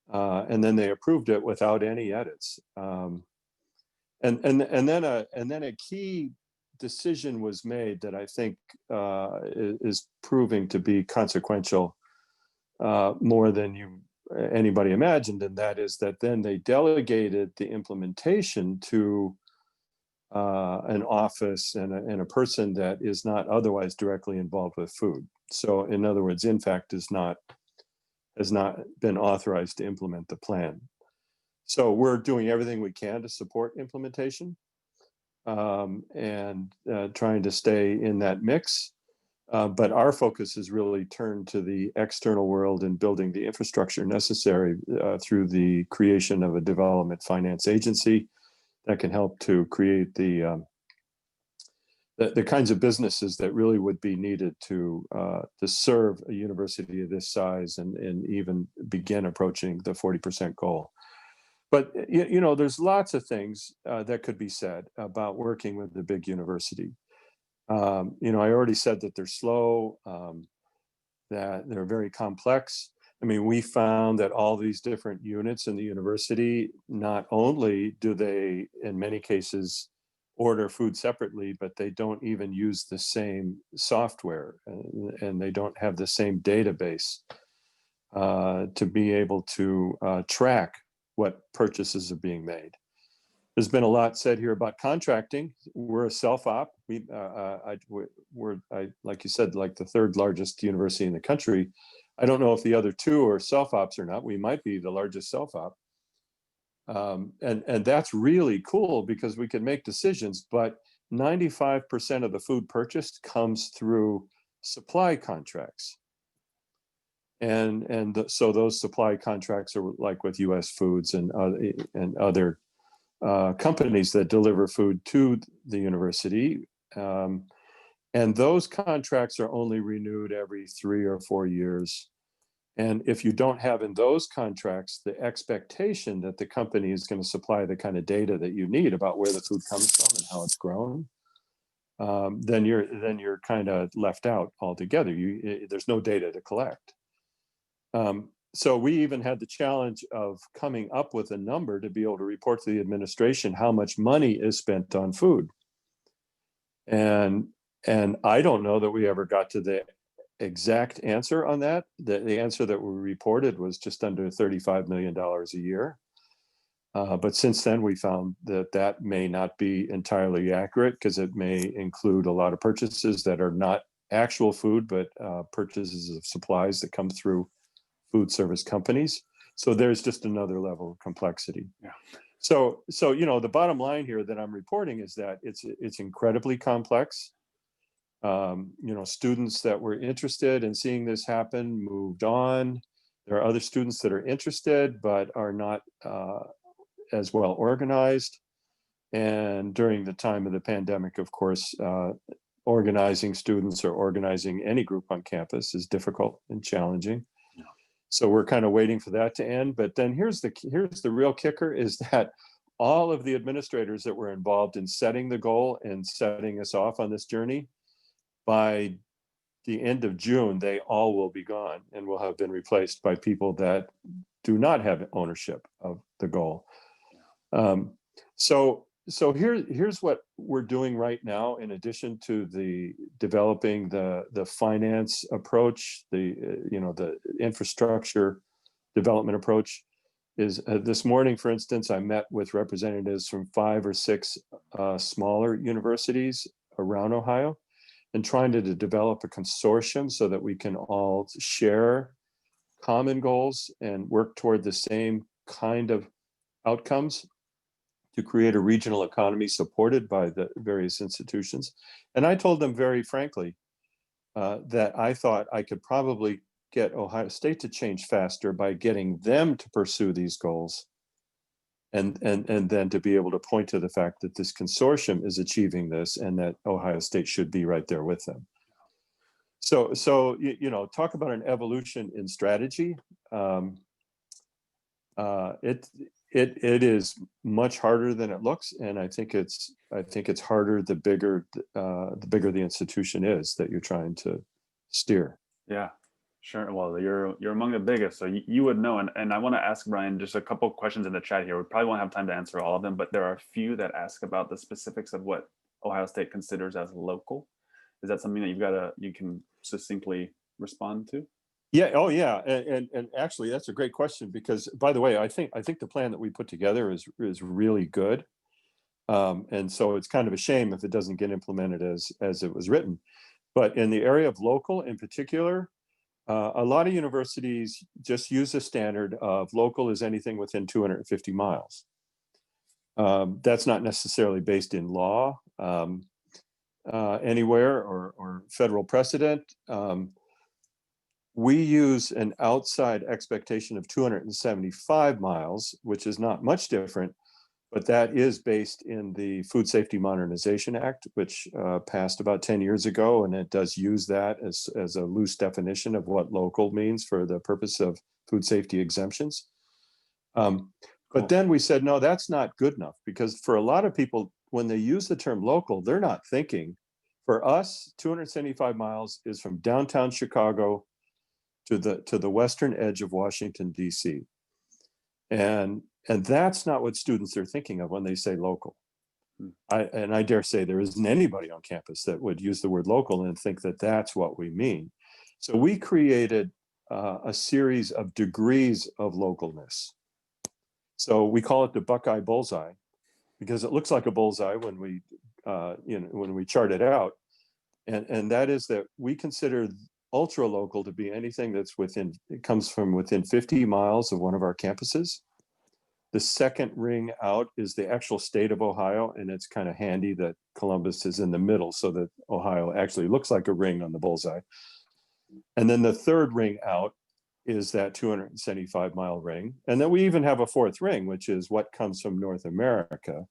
and then they approved it without any edits. And then a key decision was made that I think is proving to be consequential more than anybody imagined, and that is that then they delegated the implementation to an office and a person that is not otherwise directly involved with food. So in other words, INFACT has not been authorized to implement the plan. So we're doing everything we can to support implementation, and trying to stay in that mix. But our focus is really turned to the external world and building the infrastructure necessary through the creation of a development finance agency that can help to create the kinds of businesses that really would be needed to serve a university of this size and even begin approaching the 40% goal. But there's lots of things that could be said about working with the big university. I already said that they're slow, that they're very complex. I mean, we found that all these different units in the university, not only do they, in many cases, order food separately, but they don't even use the same software, and they don't have the same database to be able to track what purchases are being made. There's been a lot said here about contracting. We're a self-op. We're, like you said, like the third largest university in the country. I don't know if the other two are self-ops or not. We might be the largest self-op. And that's really cool because we can make decisions, but 95% of the food purchased comes through supply contracts. So those supply contracts are like with US Foods and other companies that deliver food to the university. And those contracts are only renewed every 3 or 4 years. And if you don't have in those contracts the expectation that the company is going to supply the kind of data that you need about where the food comes from and how it's grown, then you're kind of left out altogether. There's no data to collect. So we even had the challenge of coming up with a number to be able to report to the administration how much money is spent on food. And I don't know that we ever got to the exact answer on that. The answer that we reported was just under $35 million a year. But since then, we found that may not be entirely accurate because it may include a lot of purchases that are not actual food, but purchases of supplies that come through food service companies. So there's just another level of complexity. Yeah. So the bottom line here that I'm reporting is that it's incredibly complex. Students that were interested in seeing this happen moved on. There are other students that are interested but are not as well organized. And during the time of the pandemic, of course, organizing students or organizing any group on campus is difficult and challenging. So we're kind of waiting for that to end. But then here's the real kicker is that all of the administrators that were involved in setting the goal and setting us off on this journey, by the end of June, they all will be gone and will have been replaced by people that do not have ownership of the goal. So here's what we're doing right now, in addition to the developing the finance approach, the infrastructure development approach. Is this morning, for instance, I met with representatives from 5 or 6 smaller universities around Ohio, and trying to develop a consortium so that we can all share common goals and work toward the same kind of outcomes to create a regional economy supported by the various institutions. And I told them very frankly that I thought I could probably get Ohio State to change faster by getting them to pursue these goals, and then to be able to point to the fact that this consortium is achieving this and that Ohio State should be right there with them. So talk about an evolution in strategy. It is much harder than it looks, and I think it's harder the bigger the institution is that you're trying to steer. Yeah, sure. Well, you're among the biggest, so you would know. And I want to ask Brian just a couple questions in the chat here. We probably won't have time to answer all of them, but there are a few that ask about the specifics of what Ohio State considers as local. Is that something that you can succinctly respond to? Yeah. Oh, yeah. And actually, that's a great question because, by the way, I think the plan that we put together is really good. And so it's kind of a shame if it doesn't get implemented as it was written. But in the area of local, in particular, a lot of universities just use a standard of local is anything within 250 miles. That's not necessarily based in law anywhere or federal precedent. We use an outside expectation of 275 miles, which is not much different, but that is based in the Food Safety Modernization Act, which passed about 10 years ago, and it does use that as a loose definition of what local means for the purpose of food safety exemptions. But then we said, no, that's not good enough, because for a lot of people, when they use the term local, they're not thinking. For us, 275 miles is from downtown Chicago to the western edge of Washington, D.C. And that's not what students are thinking of when they say local. I dare say there isn't anybody on campus that would use the word local and think that that's what we mean. So we created a series of degrees of localness. So we call it the Buckeye Bullseye because it looks like a bullseye when we when we chart it out. And that is that we consider ultra local to be anything that's it comes from within 50 miles of one of our campuses. The second ring out is the actual state of Ohio, and it's kind of handy that Columbus is in the middle so that Ohio actually looks like a ring on the bullseye. And then the third ring out is that 275-mile ring. And then we even have a fourth ring, which is what comes from North America,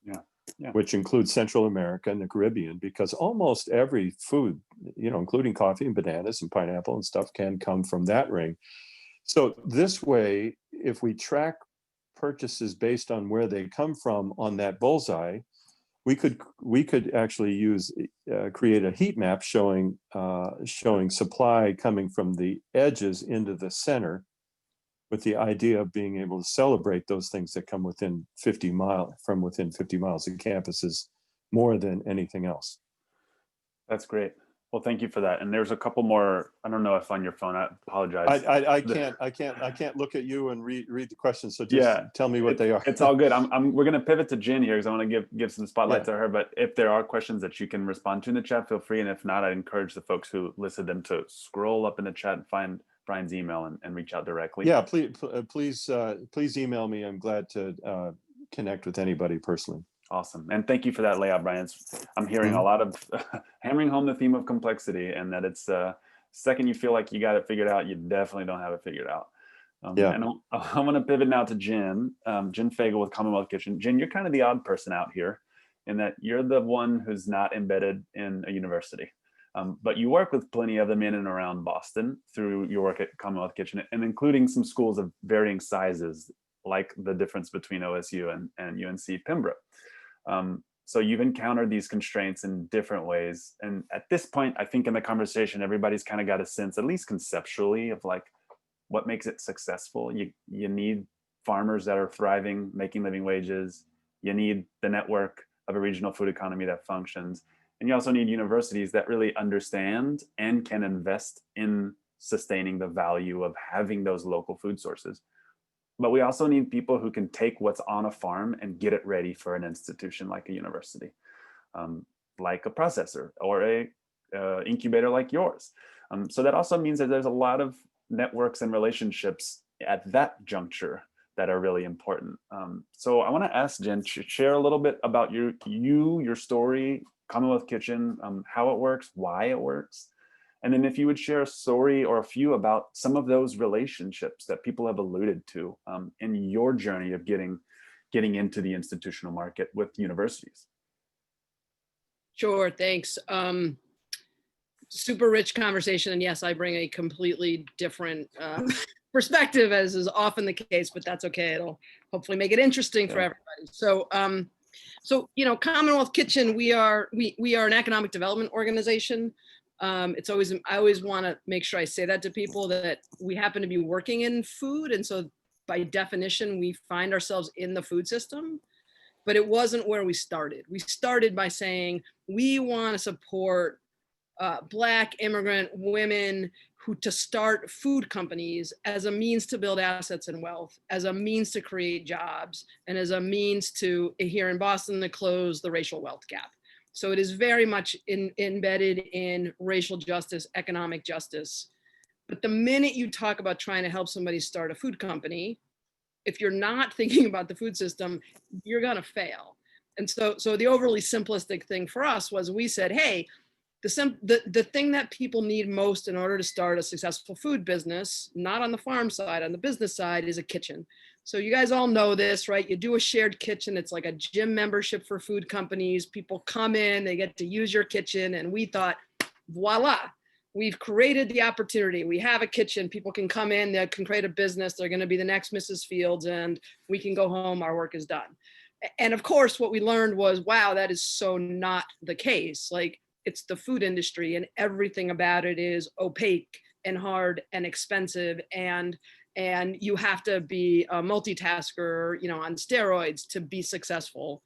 which includes Central America and the Caribbean, because almost every food, including coffee and bananas and pineapple and stuff, can come from that ring. So this way, if we track purchases based on where they come from on that bullseye, we could actually create a heat map showing supply coming from the edges into the center, with the idea of being able to celebrate those things that come within 50 miles of campuses more than anything else. That's great. Well, thank you for that. And there's a couple more. I don't know if on your phone. I apologize. I can't look at you and read the questions. So just tell me what they are. It's all good. We're going to pivot to Jen here because I want to give some spotlight to her. But if there are questions that you can respond to in the chat, feel free. And if not, I'd encourage the folks who listed them to scroll up in the chat and find Brian's email and reach out directly. Yeah, please email me. I'm glad to connect with anybody personally. Awesome. And thank you for that layout, Brian. I'm hearing a lot of hammering home the theme of complexity, and that it's second you feel like you got it figured out, you definitely don't have it figured out. And I want to pivot now to Jen Fagel with Commonwealth Kitchen. Jen, you're kind of the odd person out here in that you're the one who's not embedded in a university. But you work with plenty of them in and around Boston through your work at Commonwealth Kitchen, and including some schools of varying sizes, like the difference between OSU and UNC Pembroke. So you've encountered these constraints in different ways. And at this point, I think in the conversation, everybody's kind of got a sense, at least conceptually, of like what makes it successful. You need farmers that are thriving, making living wages. You need the network of a regional food economy that functions. And you also need universities that really understand and can invest in sustaining the value of having those local food sources. But we also need people who can take what's on a farm and get it ready for an institution like a university, like a processor or a incubator like yours. So that also means that there's a lot of networks and relationships at that juncture that are really important. So I want to ask Jen to share a little bit about your story, Commonwealth Kitchen, how it works, why it works. And then if you would share a story or a few about some of those relationships that people have alluded to in your journey of getting into the institutional market with universities. Sure, thanks. Super rich conversation. And yes, I bring a completely different perspective, as is often the case, but that's okay. It'll hopefully make it interesting for everybody. So, Commonwealth Kitchen, we are an economic development organization. I always want to make sure I say that to people, that we happen to be working in food. And so by definition, we find ourselves in the food system, but it wasn't where we started. We started by saying, we want to support Black immigrant women to start food companies as a means to build assets and wealth, as a means to create jobs, and as a means to, here in Boston, to close the racial wealth gap. So it is very much embedded in racial justice, economic justice. But the minute you talk about trying to help somebody start a food company, if you're not thinking about the food system, you're gonna fail. And so the overly simplistic thing for us was, we said, hey, the thing that people need most in order to start a successful food business, not on the farm side, on the business side, is a kitchen. So you guys all know this, right? You do a shared kitchen. It's like a gym membership for food companies. People come in, they get to use your kitchen. And we thought, voila, we've created the opportunity. We have a kitchen. People can come in, they can create a business. They're going to be the next Mrs. Fields, and we can go home. Our work is done. And of course, what we learned was, wow, that is so not the case. Like, it's the food industry, and everything about it is opaque and hard and expensive, and you have to be a multitasker, you know, on steroids to be successful.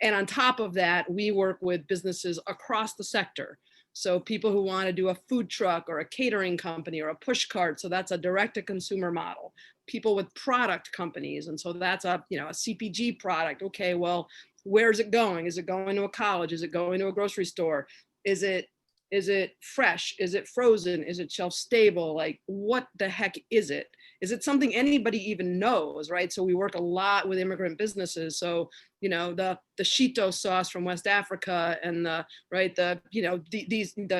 And on top of that, we work with businesses across the sector. So people who want to do a food truck or a catering company or a push cart, so that's a direct to consumer model. People with product companies, and so that's a, you know, a CPG product. Okay, well, where is it going? Is it going to a college? Is it going to a grocery store? Is it fresh? Is it frozen? Is it shelf stable? Like, what the heck is it? Is it something anybody even knows, right? So we work a lot with immigrant businesses. So, you know, the Shito sauce from West Africa, and the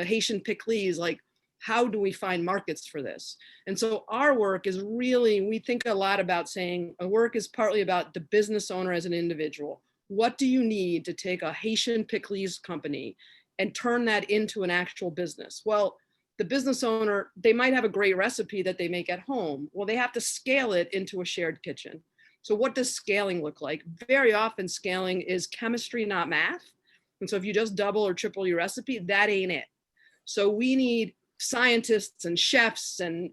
Haitian pickles, like, how do we find markets for this? And so our work is really, we think a lot about saying, our work is partly about the business owner as an individual. What do you need to take a Haitian pickles company and turn that into an actual business? Well, the business owner, they might have a great recipe that they make at home. Well, they have to scale it into a shared kitchen. So what does scaling look like? Very often scaling is chemistry, not math. And so if you just double or triple your recipe, that ain't it. So we need scientists and chefs and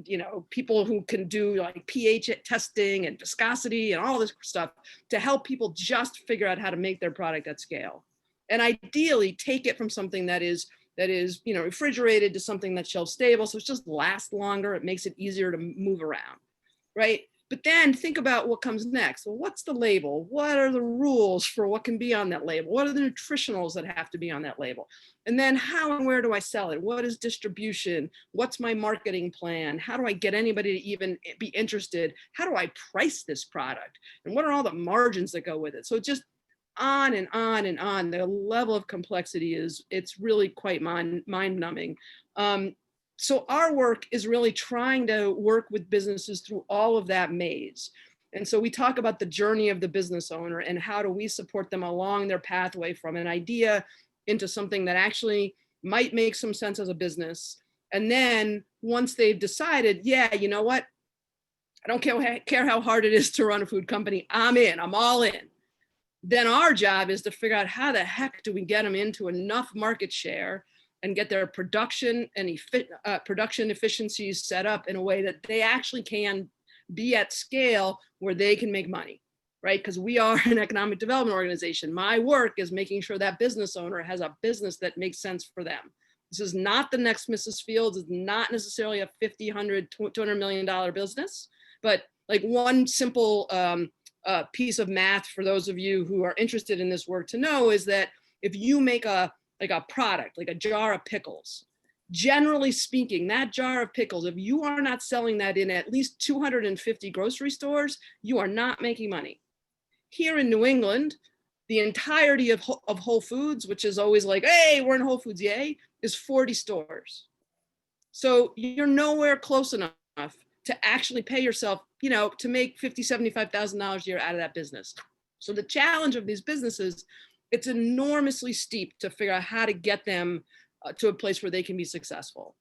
you know, people who can do like pH testing and viscosity and all this stuff to help people just figure out how to make their product at scale. And ideally take it from something that is, you know, refrigerated to something that's shelf stable. So it just lasts longer. It makes it easier to move around, right? But then think about what comes next. Well, what's the label? What are the rules for what can be on that label? What are the nutritionals that have to be on that label? And then how and where do I sell it? What is distribution? What's my marketing plan? How do I get anybody to even be interested? How do I price this product? And what are all the margins that go with it? So just on and on and on. The level of complexity it's really quite mind-numbing. So our work is really trying to work with businesses through all of that maze. And so we talk about the journey of the business owner and how do we support them along their pathway from an idea into something that actually might make some sense as a business. And then once they've decided, yeah, you know what? I don't care how hard it is to run a food company. I'm in, I'm all in. Then our job is to figure out how the heck do we get them into enough market share and get their production and production efficiencies set up in a way that they actually can be at scale where they can make money, right? Because we are an economic development organization. My work is making sure that business owner has a business that makes sense for them. This is not the next Mrs. Fields. It's not necessarily a $50, $100, $200 million business, but like one simple piece of math for those of you who are interested in this work to know is that if you make a product, like a jar of pickles, generally speaking, that jar of pickles, if you are not selling that in at least 250 grocery stores, you are not making money. Here in New England, the entirety of Whole Foods, which is always like, hey, we're in Whole Foods, yay, is 40 stores. So you're nowhere close enough to actually pay yourself, you know, to make $50,000, $75,000 a year out of that business. So the challenge of these businesses, it's enormously steep to figure out how to get them to a place where they can be successful.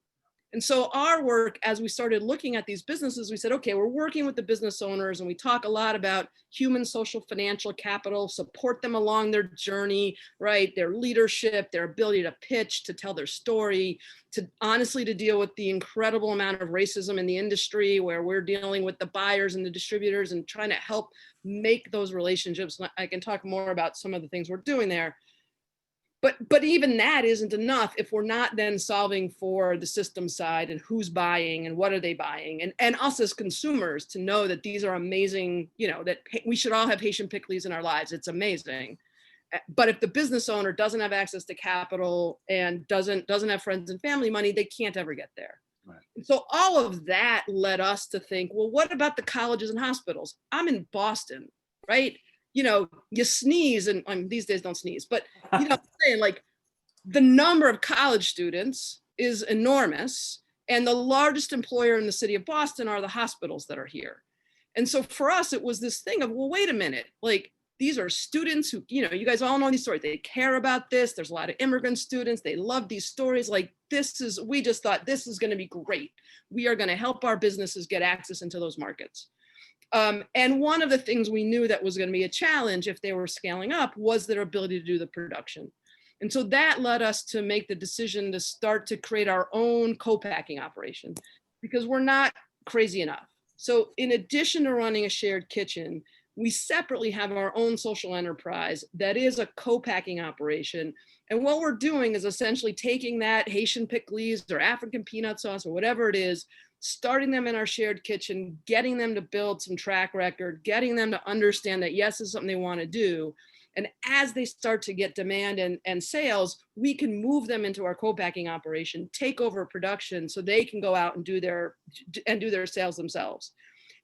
And so our work, as we started looking at these businesses, we said, okay, we're working with the business owners and we talk a lot about human, social, financial capital, support them along their journey, right? Their leadership, their ability to pitch, to tell their story, to honestly to deal with the incredible amount of racism in the industry where we're dealing with the buyers and the distributors and trying to help make those relationships. I can talk more about some of the things we're doing there. But even that isn't enough if we're not then solving for the system side and who's buying and what are they buying, and us as consumers to know that these are amazing, that we should all have Haitian pickles in our lives. It's amazing. But if the business owner doesn't have access to capital and doesn't have friends and family money, they can't ever get there. Right. So all of that led us to think, well, what about the colleges and hospitals? I'm in Boston, right? You sneeze, and these days don't sneeze, but I'm saying, like, the number of college students is enormous, and the largest employer in the city of Boston are the hospitals that are here. And so for us, it was this thing of, well, wait a minute, like, these are students who, you guys all know these stories. They care about this. There's a lot of immigrant students. They love these stories. Like, we just thought this is going to be great. We are going to help our businesses get access into those markets. And one of the things we knew that was going to be a challenge if they were scaling up was their ability to do the production. And so that led us to make the decision to start to create our own co-packing operation, because we're not crazy enough. So in addition to running a shared kitchen, we separately have our own social enterprise that is a co-packing operation. And what we're doing is essentially taking that Haitian pickles or African peanut sauce or whatever it is, starting them in our shared kitchen, getting them to build some track record, getting them to understand that, yes, this is something they want to do. And as they start to get demand and sales, we can move them into our co-packing operation, take over production so they can go out and do their sales themselves.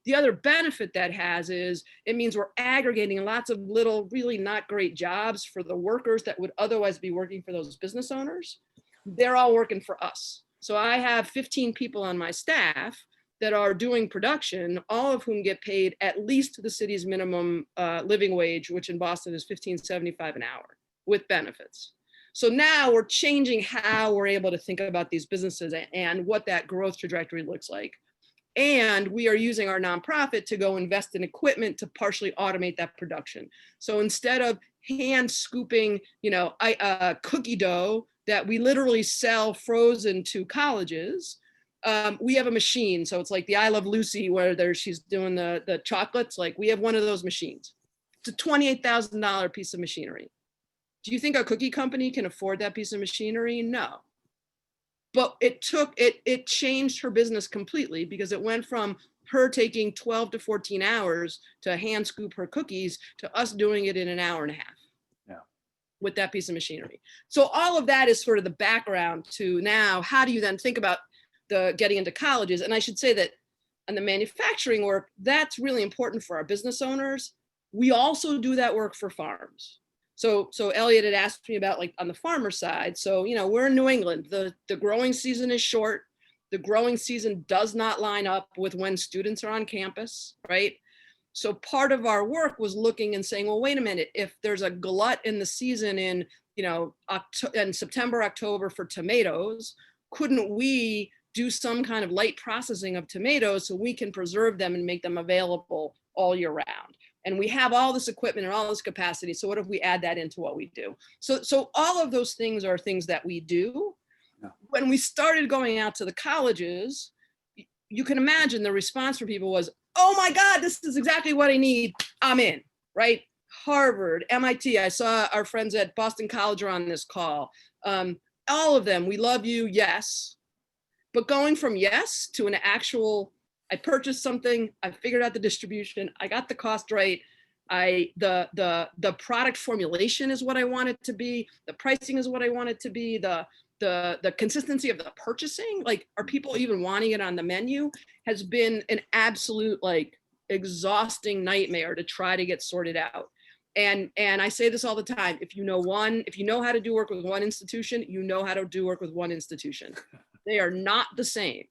The other benefit that has is it means we're aggregating lots of little, really not great jobs for the workers that would otherwise be working for those business owners. They're all working for us. So I have 15 people on my staff that are doing production, all of whom get paid at least the city's minimum living wage, which in Boston is $15.75 an hour with benefits. So now we're changing how we're able to think about these businesses and what that growth trajectory looks like. And we are using our nonprofit to go invest in equipment to partially automate that production. So instead of hand scooping, cookie dough that we literally sell frozen to colleges, we have a machine. So it's like the I Love Lucy where she's doing the chocolates. Like, we have one of those machines. It's a $28,000 piece of machinery. Do you think a cookie company can afford that piece of machinery? No. But it changed her business completely, because it went from her taking 12 to 14 hours to hand scoop her cookies to us doing it in an hour and a half. Yeah. With that piece of machinery. So all of that is sort of the background to now, how do you then think about the getting into colleges? And I should say that on the manufacturing work, that's really important for our business owners. We also do that work for farms. So Elliot had asked me about, like, on the farmer side. So, we're in New England. The growing season is short. The growing season does not line up with when students are on campus, right? So part of our work was looking and saying, well, wait a minute, if there's a glut in the season in, in September, October for tomatoes, couldn't we do some kind of light processing of tomatoes so we can preserve them and make them available all year round? And we have all this equipment and all this capacity. So what if we add that into what we do? So all of those things are things that we do. Yeah. When we started going out to the colleges, you can imagine the response from people was, oh my God, this is exactly what I need. I'm in, right? Harvard, MIT. I saw our friends at Boston College are on this call. All of them, we love you, yes. But going from yes to an actual, I purchased something, I figured out the distribution, I got the cost right, the product formulation is what I want it to be, the pricing is what I want it to be, the consistency of the purchasing, like, are people even wanting it on the menu, has been an absolute, like, exhausting nightmare to try to get sorted out. And I say this all the time, if you know how to do work with one institution, you know how to do work with one institution. They are not the same.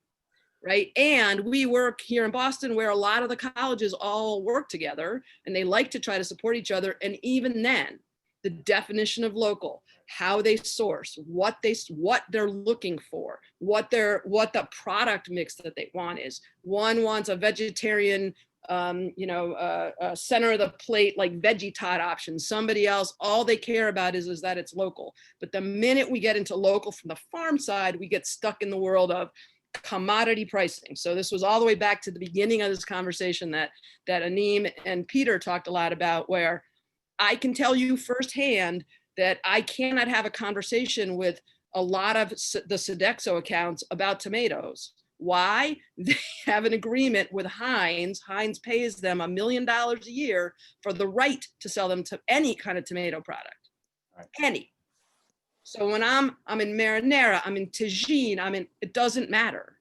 Right. And we work here in Boston where a lot of the colleges all work together and they like to try to support each other. And even then, the definition of local, how they source, what they're looking for, what the product mix that they want is. One wants a vegetarian, center of the plate, like veggie tot option. Somebody else, all they care about is that it's local. But the minute we get into local from the farm side, we get stuck in the world of commodity pricing. So this was all the way back to the beginning of this conversation that Aneem and Peter talked a lot about, where I can tell you firsthand, that I cannot have a conversation with a lot of the Sodexo accounts about tomatoes. Why? They have an agreement with Heinz. Heinz pays them $1 million a year for the right to sell them to any kind of tomato product, Right. any. So when I'm in marinara, I'm in tagine, it doesn't matter.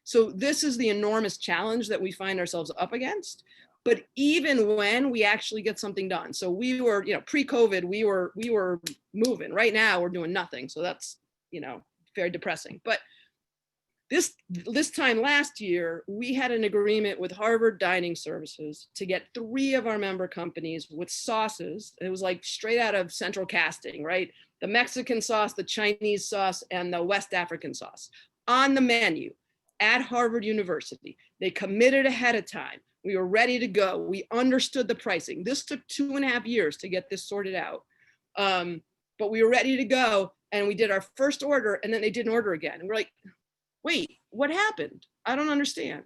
So this is the enormous challenge that we find ourselves up against. But even when we actually get something done, so we were, pre-COVID, we were moving. Right now, we're doing nothing. So that's, very depressing. But this time last year, we had an agreement with Harvard Dining Services to get 3 of our member companies with sauces. It was like straight out of central casting, right? The Mexican sauce, the Chinese sauce, and the West African sauce on the menu at Harvard University. They committed ahead of time. We were ready to go. We understood the pricing. This took 2.5 years to get this sorted out. But we were ready to go, and we did our first order, and then they didn't order again. And we're like, wait, what happened? I don't understand.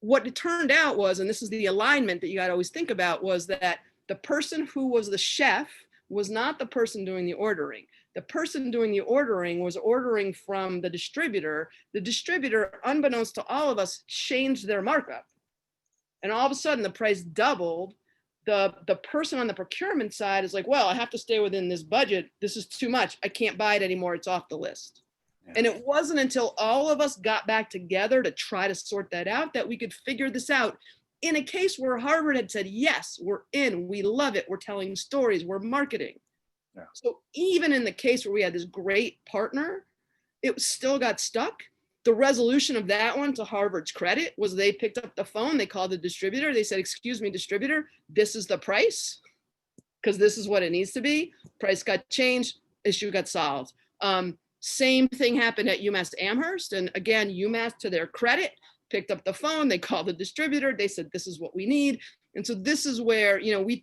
What it turned out was, and this is the alignment that you got to always think about, was that the person who was the chef was not the person doing the ordering. The person doing the ordering was ordering from the distributor. The distributor, unbeknownst to all of us, changed their markup. And all of a sudden the price doubled. The person on the procurement side is like, well, I have to stay within this budget. This is too much. I can't buy it anymore. It's off the list. Yeah. And it wasn't until all of us got back together to try to sort that out that we could figure this out. In a case where Harvard had said, yes, we're in, we love it, we're telling stories, we're marketing. Yeah. So even in the case where we had this great partner, it still got stuck. The resolution of that one, to Harvard's credit, was they picked up the phone, they called the distributor, they said, excuse me, distributor, this is the price, because this is what it needs to be. Price got changed, issue got solved. Same thing happened at Umass Amherst. And again, Umass, to their credit, picked up the phone, they called the distributor, they said, this is what we need. And so this is where,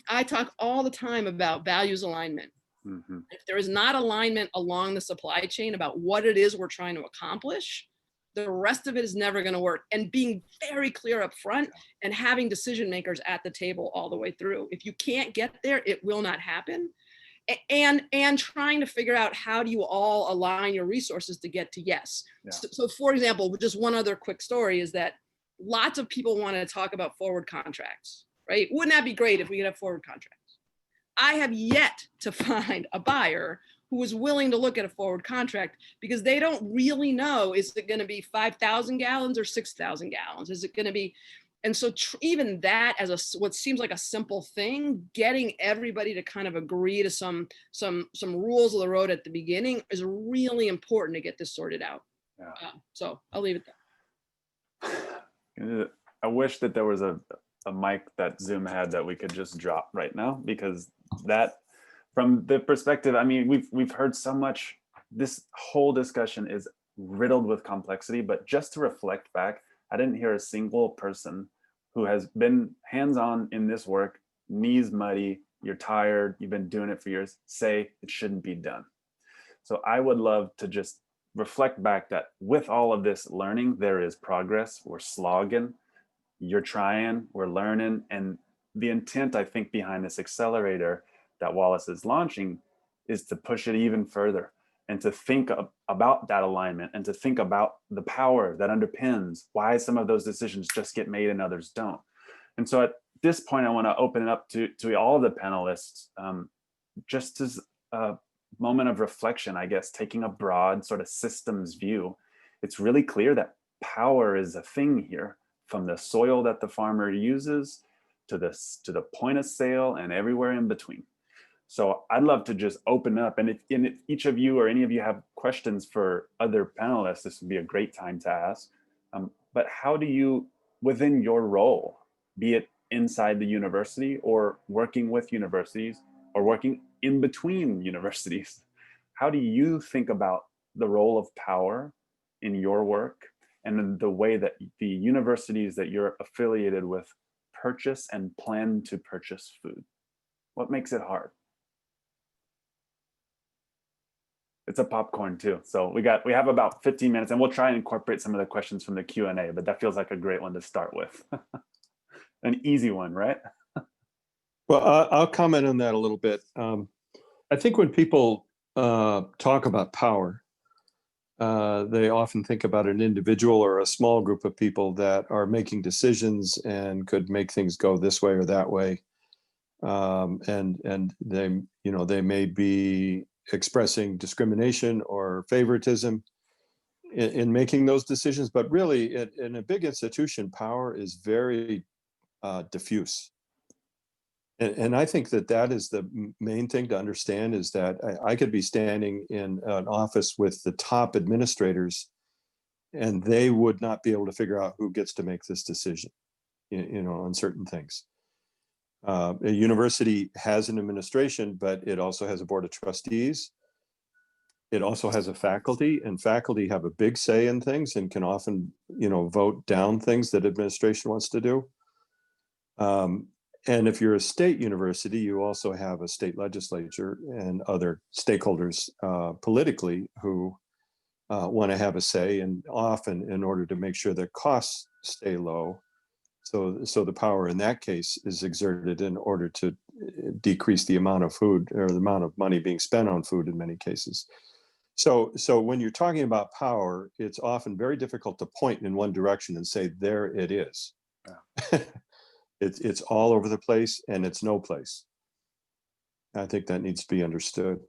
I talk all the time about values alignment. Mm-hmm. If there is not alignment along the supply chain about what it is we're trying to accomplish, the rest of it is never going to work. And being very clear up front and having decision makers at the table all the way through. If you can't get there, it will not happen. And trying to figure out how do you all align your resources to get to yes. Yeah. So for example, just one other quick story is that lots of people want to talk about forward contracts, right? Wouldn't that be great if we could have forward contracts? I have yet to find a buyer who is willing to look at a forward contract because they don't really know, is it going to be 5,000 gallons or 6,000 gallons? Is it going to be, and so even that as what seems like a simple thing, getting everybody to kind of agree to some rules of the road at the beginning is really important to get this sorted out. Yeah. So I'll leave it there. I wish that there was a mic that Zoom had that we could just drop right now, because that, from the perspective, I mean, we've heard so much. This whole discussion is riddled with complexity, but just to reflect back, I didn't hear a single person who has been hands-on in this work, knees muddy, you're tired, you've been doing it for years, say it shouldn't be done. So I would love to just reflect back that with all of this learning, there is progress. We're slogging, you're trying, we're learning. And the intent, I think, behind this accelerator that Wallace is launching is to push it even further and to think about that alignment and to think about the power that underpins why some of those decisions just get made and others don't. And so at this point, I want to open it up to all the panelists, just as a moment of reflection, I guess, taking a broad sort of systems view. It's really clear that power is a thing here, from the soil that the farmer uses to the point of sale and everywhere in between. So I'd love to just open up, and if each of you or any of you have questions for other panelists, this would be a great time to ask. But how do you, within your role, be it inside the university or working with universities or working in between universities, how do you think about the role of power in your work and the way that the universities that you're affiliated with purchase and plan to purchase food? What makes it hard? It's a popcorn too. So we have about 15 minutes, and we'll try and incorporate some of the questions from the Q&A, but that feels like a great one to start with. An easy one, right? Well, I'll comment on that a little bit. I think when people talk about power, they often think about an individual or a small group of people that are making decisions and could make things go this way or that way. And they, you know, they may be expressing discrimination or favoritism in making those decisions. But really, in a big institution, power is very diffuse. And I think that that is the main thing to understand, is that I could be standing in an office with the top administrators and they would not be able to figure out who gets to make this decision, you know, on certain things. A university has an administration, but it also has a board of trustees. It also has a faculty, and faculty have a big say in things and can often, you know, vote down things that administration wants to do. And if you're a state university, you also have a state legislature and other stakeholders politically who want to have a say, and often in order to make sure that costs stay low. So the power in that case is exerted in order to decrease the amount of food or the amount of money being spent on food in many cases. So when you're talking about power, it's often very difficult to point in one direction and say, there it is. Yeah. It's all over the place, and it's no place. I think that needs to be understood.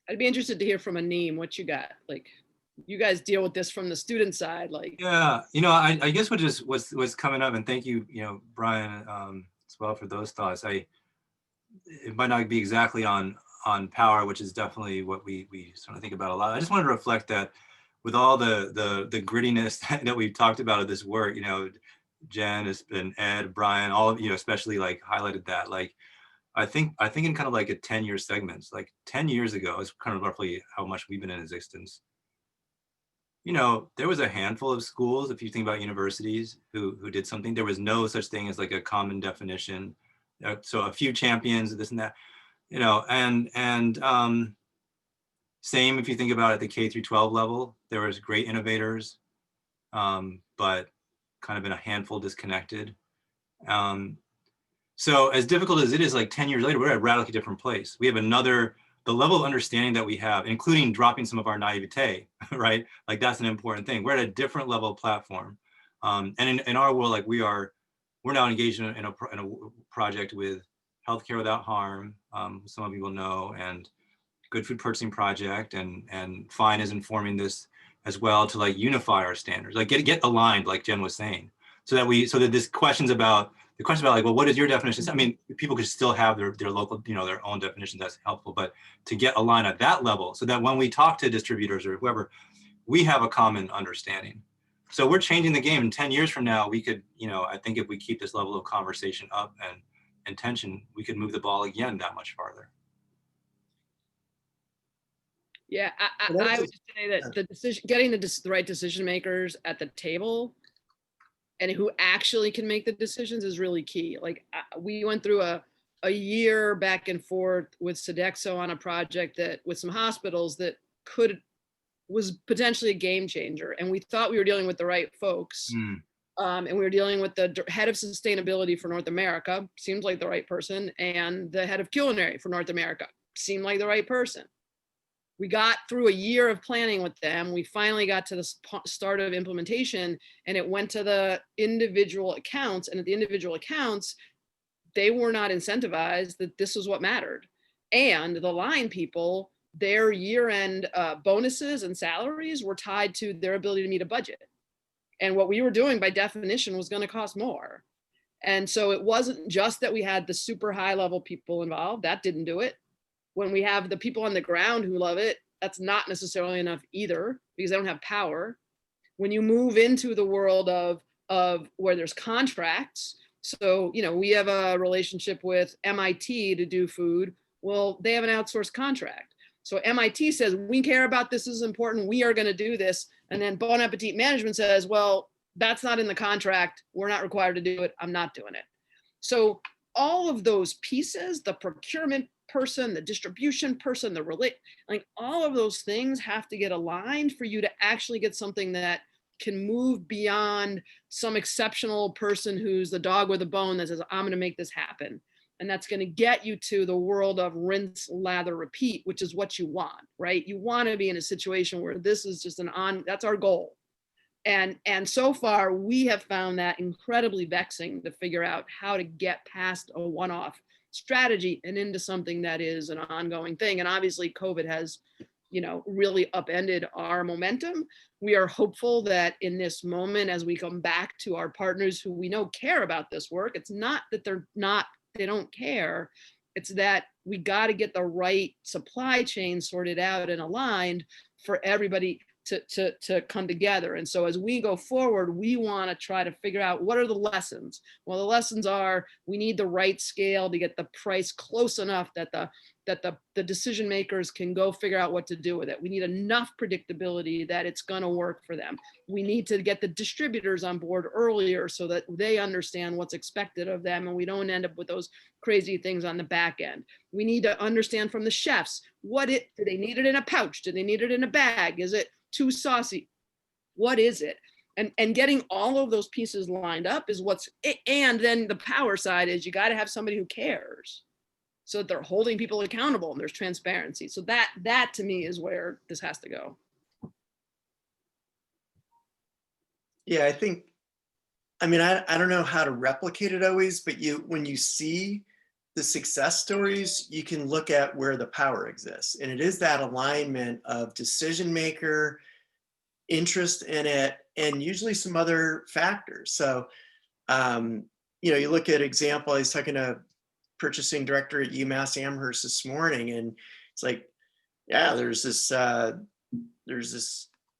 I'd be interested to hear from Aneem what you got. Like, you guys deal with this from the student side, like. Yeah, you know, I guess what's coming up, and thank you, you know, Brian, as well for those thoughts. It might not be exactly on power, which is definitely what we sort of think about a lot. I just wanted to reflect that with all the grittiness that we've talked about of this work, you know, Jen has been, Ed, Brian, all of you, especially like highlighted that. Like, I think in kind of like a 10-year segments, like 10 years ago is kind of roughly how much we've been in existence. You know, there was a handful of schools, if you think about universities, who did something. There was no such thing as like a common definition. So a few champions, this and that, you know, and same if you think about at the K through 12 level, there was great innovators, but kind of in a handful disconnected. So as difficult as it is, like 10 years later, we're at a radically different place. We have the level of understanding that we have, including dropping some of our naivete, right? Like that's an important thing. We're at a different level of platform. And in our world, like we're now engaged in a project with Healthcare Without Harm, some of you will know, and Good Food Purchasing Project, and FINE is informing this as well to like unify our standards, like get aligned, like Jen was saying, so that this questions about like, well, what is your definition? I mean, people could still have their local, you know, their own definitions. That's helpful, but to get aligned at that level, so that when we talk to distributors or whoever, we have a common understanding. So we're changing the game. And 10 years from now, we could, you know, I think if we keep this level of conversation up and tension, we could move the ball again that much farther. Yeah, I would just say that getting the right decision makers at the table and who actually can make the decisions is really key. Like we went through a year back and forth with Sodexo on a project that with some hospitals that was potentially a game changer. And we thought we were dealing with the right folks. And we were dealing with the head of sustainability for North America, seems like the right person, and the head of culinary for North America, seemed like the right person. We got through a year of planning with them. We finally got to the start of implementation, and it went to the individual accounts. And at the individual accounts, they were not incentivized that this was what mattered. And the line people, their year-end bonuses and salaries were tied to their ability to meet a budget. And what we were doing by definition was going to cost more. And so it wasn't just that we had the super high level people involved. That didn't do it. When we have the people on the ground who love it, that's not necessarily enough either, because they don't have power. When you move into the world of where there's contracts, so, you know, we have a relationship with MIT to do food. Well, they have an outsourced contract. So MIT says, we care about this, is important, we are going to do this. And then Bon Appetit Management says, well, that's not in the contract, we're not required to do it, I'm not doing it. So all of those pieces, the procurement person, the distribution person, like all of those things have to get aligned for you to actually get something that can move beyond some exceptional person who's the dog with a bone that says, I'm going to make this happen. And that's going to get you to the world of rinse, lather, repeat, which is what you want, right? You want to be in a situation where this is just that's our goal. And so far we have found that incredibly vexing to figure out how to get past a one-off strategy and into something that is an ongoing thing. And obviously COVID has, really upended our momentum. We are hopeful that in this moment, as we come back to our partners who we know care about this work, it's not that they don't care. It's that we got to get the right supply chain sorted out and aligned for everybody to come together. And so as we go forward, we want to try to figure out what are the lessons. Well, the lessons are we need the right scale to get the price close enough that the decision makers can go figure out what to do with it. We need enough predictability that it's going to work for them. We need to get the distributors on board earlier so that they understand what's expected of them and we don't end up with those crazy things on the back end. We need to understand from the chefs, do they need it in a pouch? Do they need it in a bag? Is it too saucy? What is it? And getting all of those pieces lined up is and then the power side is you got to have somebody who cares so that they're holding people accountable and there's transparency. So that to me is where this has to go. Yeah, I don't know how to replicate it always, but when you see the success stories, you can look at where the power exists. And it is that alignment of decision maker, interest in it, and usually some other factors. So, you look at example, I was talking to purchasing director at Umass Amherst this morning, and it's like, yeah, there's this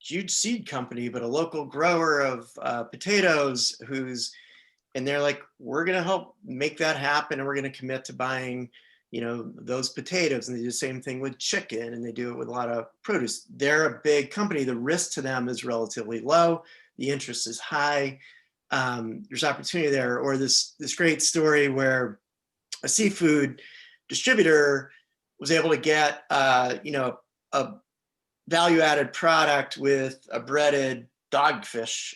huge seed company, but a local grower of potatoes and they're like, we're going to help make that happen. And we're going to commit to buying, those potatoes. And they do the same thing with chicken, and they do it with a lot of produce. They're a big company. The risk to them is relatively low. The interest is high. There's opportunity there. Or this great story where a seafood distributor was able to get, a value-added product with a breaded dogfish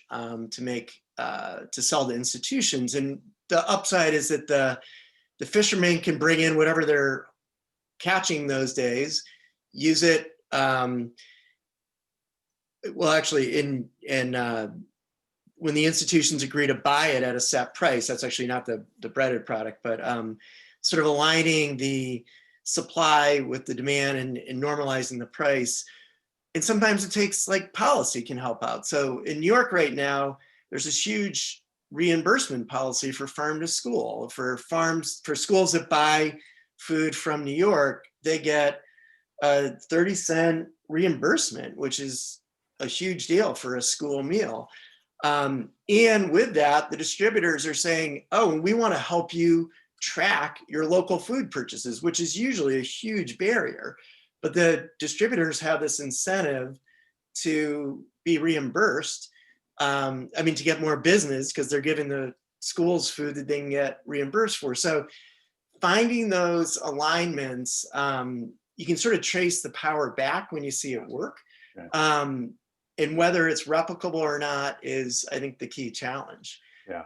to sell to institutions. And the upside is that the fishermen can bring in whatever they're catching those days, use it. When the institutions agree to buy it at a set price, that's actually not the breaded product, but sort of aligning the supply with the demand and normalizing the price. And sometimes it takes policy can help out. So in New York right now, there's this huge reimbursement policy for farm to school. For schools that buy food from New York, they get a 30-cent reimbursement, which is a huge deal for a school meal. And with that, the distributors are saying, oh, we want to help you track your local food purchases, which is usually a huge barrier. But the distributors have this incentive to be reimbursed. To get more business because they're giving the schools food that they can get reimbursed for. So finding those alignments, you can sort of trace the power back when you see it work. Okay. And whether it's replicable or not is, I think, the key challenge. Yeah.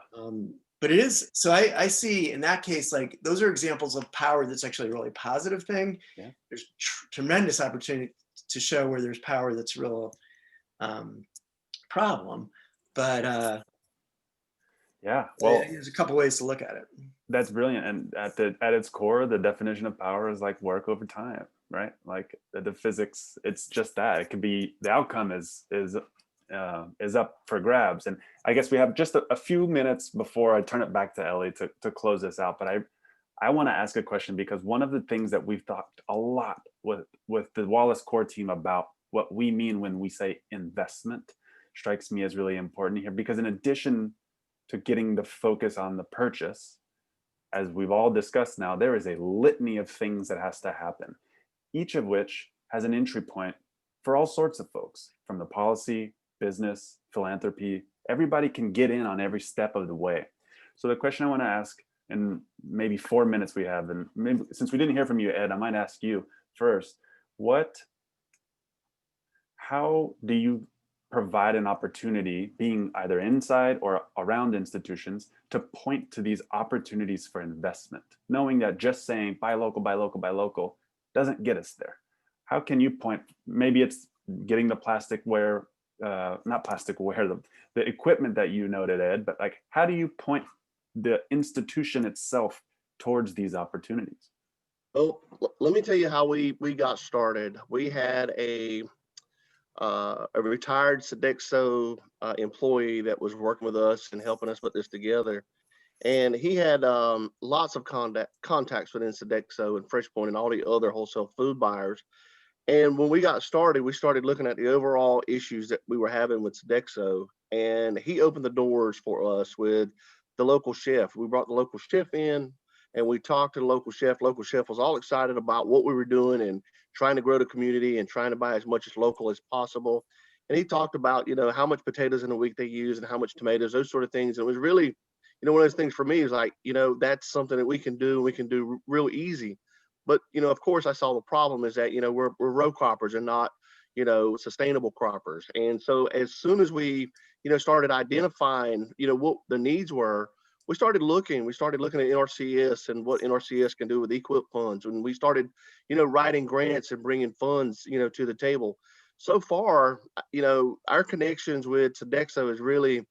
But it is, so I see in that case, those are examples of power that's actually a really positive thing. Yeah. There's tremendous opportunity to show where there's power that's a real problem. But yeah, well, there's a couple ways to look at it. That's brilliant. And at its core, the definition of power is work over time, right? The physics, it's just that. It could be, the outcome is up for grabs. And I guess we have just a few minutes before I turn it back to Ellie to close this out. But I want to ask a question, because one of the things that we've talked a lot with the Wallace core team about what we mean when we say investment strikes me as really important here, because in addition to getting the focus on the purchase, as we've all discussed now, there is a litany of things that has to happen, each of which has an entry point for all sorts of folks, from the policy, business, philanthropy. Everybody can get in on every step of the way. So the question I want to ask, in maybe 4 minutes we have, and maybe since we didn't hear from you, Ed, I might ask you first, how do you provide an opportunity, being either inside or around institutions, to point to these opportunities for investment, knowing that just saying buy local, buy local, buy local doesn't get us there? How can you point? Maybe it's getting the plasticware, not plasticware, the equipment that you noted, Ed, but like, how do you point the institution itself towards these opportunities? Oh, let me tell you how we got started. We had a retired Sodexo employee that was working with us and helping us put this together. And he had lots of contacts within Sodexo and FreshPoint and all the other wholesale food buyers. And when we got started, we started looking at the overall issues that we were having with Sodexo. And he opened the doors for us with the local chef. We brought the local chef in and we talked to the local chef. Local chef was all excited about what we were doing and trying to grow the community and trying to buy as much as local as possible. And he talked about, how much potatoes in a week they use and how much tomatoes, those sort of things. And it was really, one of those things for me is like, that's something that we can do real easy. But, of course, I saw the problem is that, we're row croppers and not, sustainable croppers. And so as soon as we, started identifying, what the needs were, we started looking at NRCS and what NRCS can do with equip funds. And we started, writing grants and bringing funds, to the table. So far, our connections with Sodexo is really,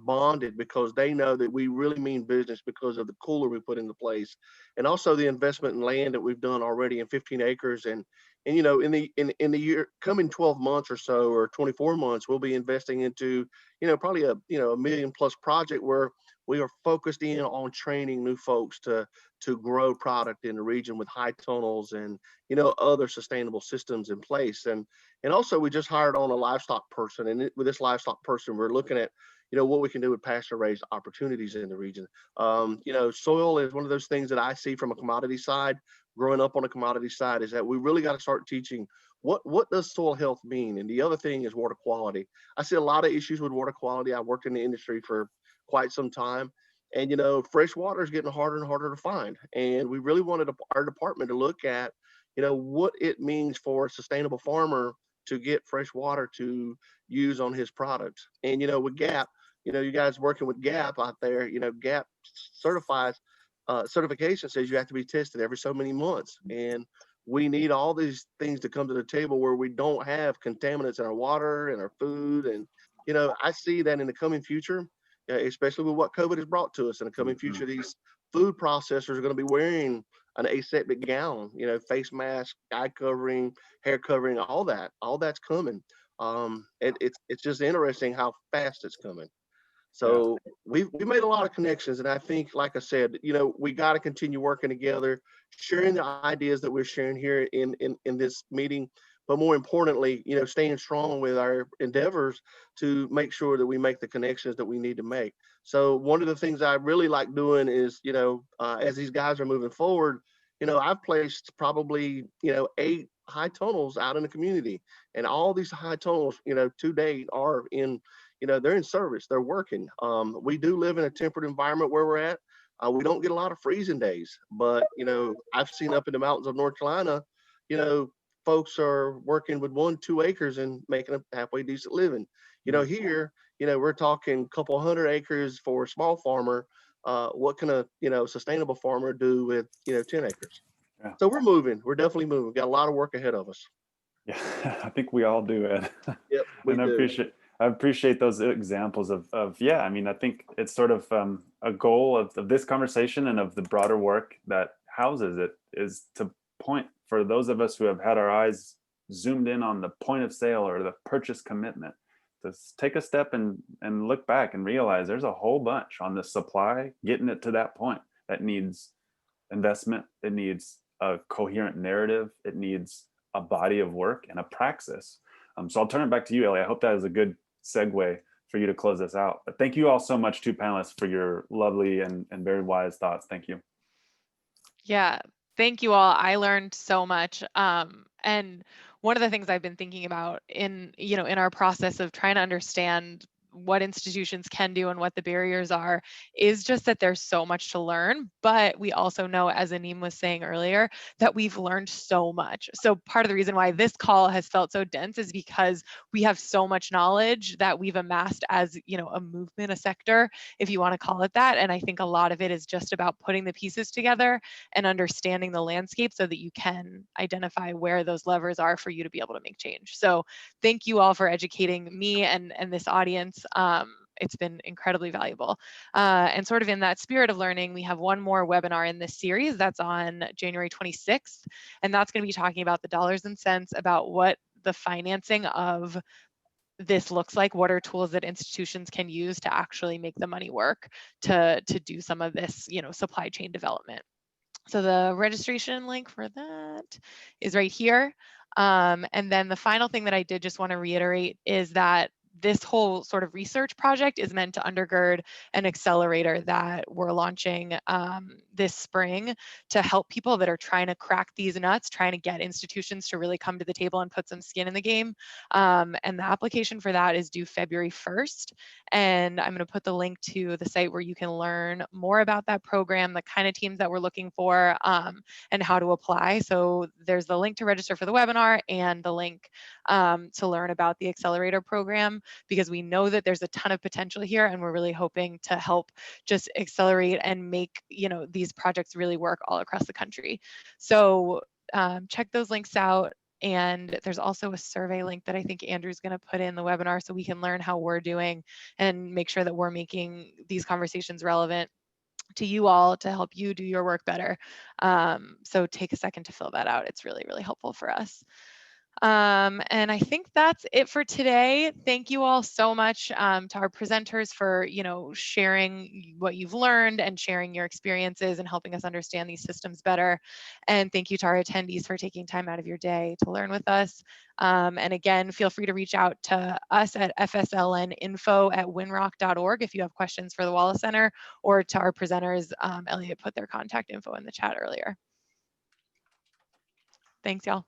bonded because they know that we really mean business because of the cooler we put into place, and also the investment in land that we've done already in 15 acres. And in the year coming 12 months or so, or 24 months, we'll be investing into, probably a $1 million+ project where we are focused in on training new folks to grow product in the region with high tunnels and, other sustainable systems in place. And also we just hired on a livestock person. And with this livestock person, we're looking at, what we can do with pasture raised opportunities in the region. Soil is one of those things that I see from a commodity side, growing up on a commodity side, is that we really got to start teaching what does soil health mean? And the other thing is water quality. I see a lot of issues with water quality. I worked in the industry for quite some time. And, fresh water is getting harder and harder to find. And we really wanted our department to look at, what it means for a sustainable farmer to get fresh water to use on his products. And, with GAP, you guys working with GAP out there, GAP certification says you have to be tested every so many months. And we need all these things to come to the table where we don't have contaminants in our water and our food. And, I see that in the coming future, especially with what COVID has brought to us in the coming future, these food processors are going to be wearing an aseptic gown, face mask, eye covering, hair covering, all that's coming. It's just interesting how fast it's coming. So we made a lot of connections, and I think, like I said, we got to continue working together, sharing the ideas that we're sharing here in this meeting, but more importantly, staying strong with our endeavors to make sure that we make the connections that we need to make. So one of the things I really like doing is, as these guys are moving forward, I've placed probably, 8 high tunnels out in the community, and all these high tunnels, to date are in, they're in service, they're working. We do live in a temperate environment where we're at. We don't get a lot of freezing days, but, I've seen up in the mountains of North Carolina, folks are working with 1-2 acres and making a halfway decent living. Here, we're talking a couple 100 acres for a small farmer. What can a, sustainable farmer do with, 10 acres? Yeah. So we're definitely moving. We've got a lot of work ahead of us. Yeah, I think we all do, Ed. Yep, we And do. I appreciate those examples of I mean, I think it's sort of a goal of this conversation and of the broader work that houses it is to point for those of us who have had our eyes zoomed in on the point of sale or the purchase commitment, to take a step and look back and realize there's a whole bunch on the supply, getting it to that point that needs investment. It needs a coherent narrative. It needs a body of work and a praxis. So I'll turn it back to you, Ellie. I hope that is a good segue for you to close this out. But thank you all so much, two panelists, for your lovely and very wise thoughts. Thank you. Yeah, thank you all. I learned so much. And one of the things I've been thinking about in our process of trying to understand what institutions can do and what the barriers are is just that there's so much to learn. But we also know, as Aneem was saying earlier, that we've learned so much. So part of the reason why this call has felt so dense is because we have so much knowledge that we've amassed as, you know, a movement, a sector, if you want to call it that. And I think a lot of it is just about putting the pieces together and understanding the landscape so that you can identify where those levers are for you to be able to make change. So thank you all for educating me and this audience. It's been incredibly valuable. And sort of in that spirit of learning, we have one more webinar in this series that's on January 26th. And that's going to be talking about the dollars and cents, about what the financing of this looks like, what are tools that institutions can use to actually make the money work to do some of this, you know, supply chain development. So the registration link for that is right here. And then the final thing that I did just want to reiterate is that this whole sort of research project is meant to undergird an accelerator that we're launching this spring to help people that are trying to crack these nuts, trying to get institutions to really come to the table and put some skin in the game. And the application for that is due February 1st. And I'm going to put the link to the site where you can learn more about that program, the kind of teams that we're looking for, and how to apply. So there's the link to register for the webinar and the link to learn about the accelerator program, because we know that there's a ton of potential here, and we're really hoping to help just accelerate and make, you know, these projects really work all across the country. So check those links out. And there's also a survey link that I think Andrew's going to put in the webinar so we can learn how we're doing and make sure that we're making these conversations relevant to you all to help you do your work better. So take a second to fill that out. It's really, really helpful for us. And I think that's it for today. Thank you all so much to our presenters for, you know, sharing what you've learned and sharing your experiences and helping us understand these systems better. And thank you to our attendees for taking time out of your day to learn with us. And again, feel free to reach out to us at fslninfo@winrock.org if you have questions for the Wallace Center, or to our presenters. Elliot put their contact info in the chat earlier. Thanks, y'all.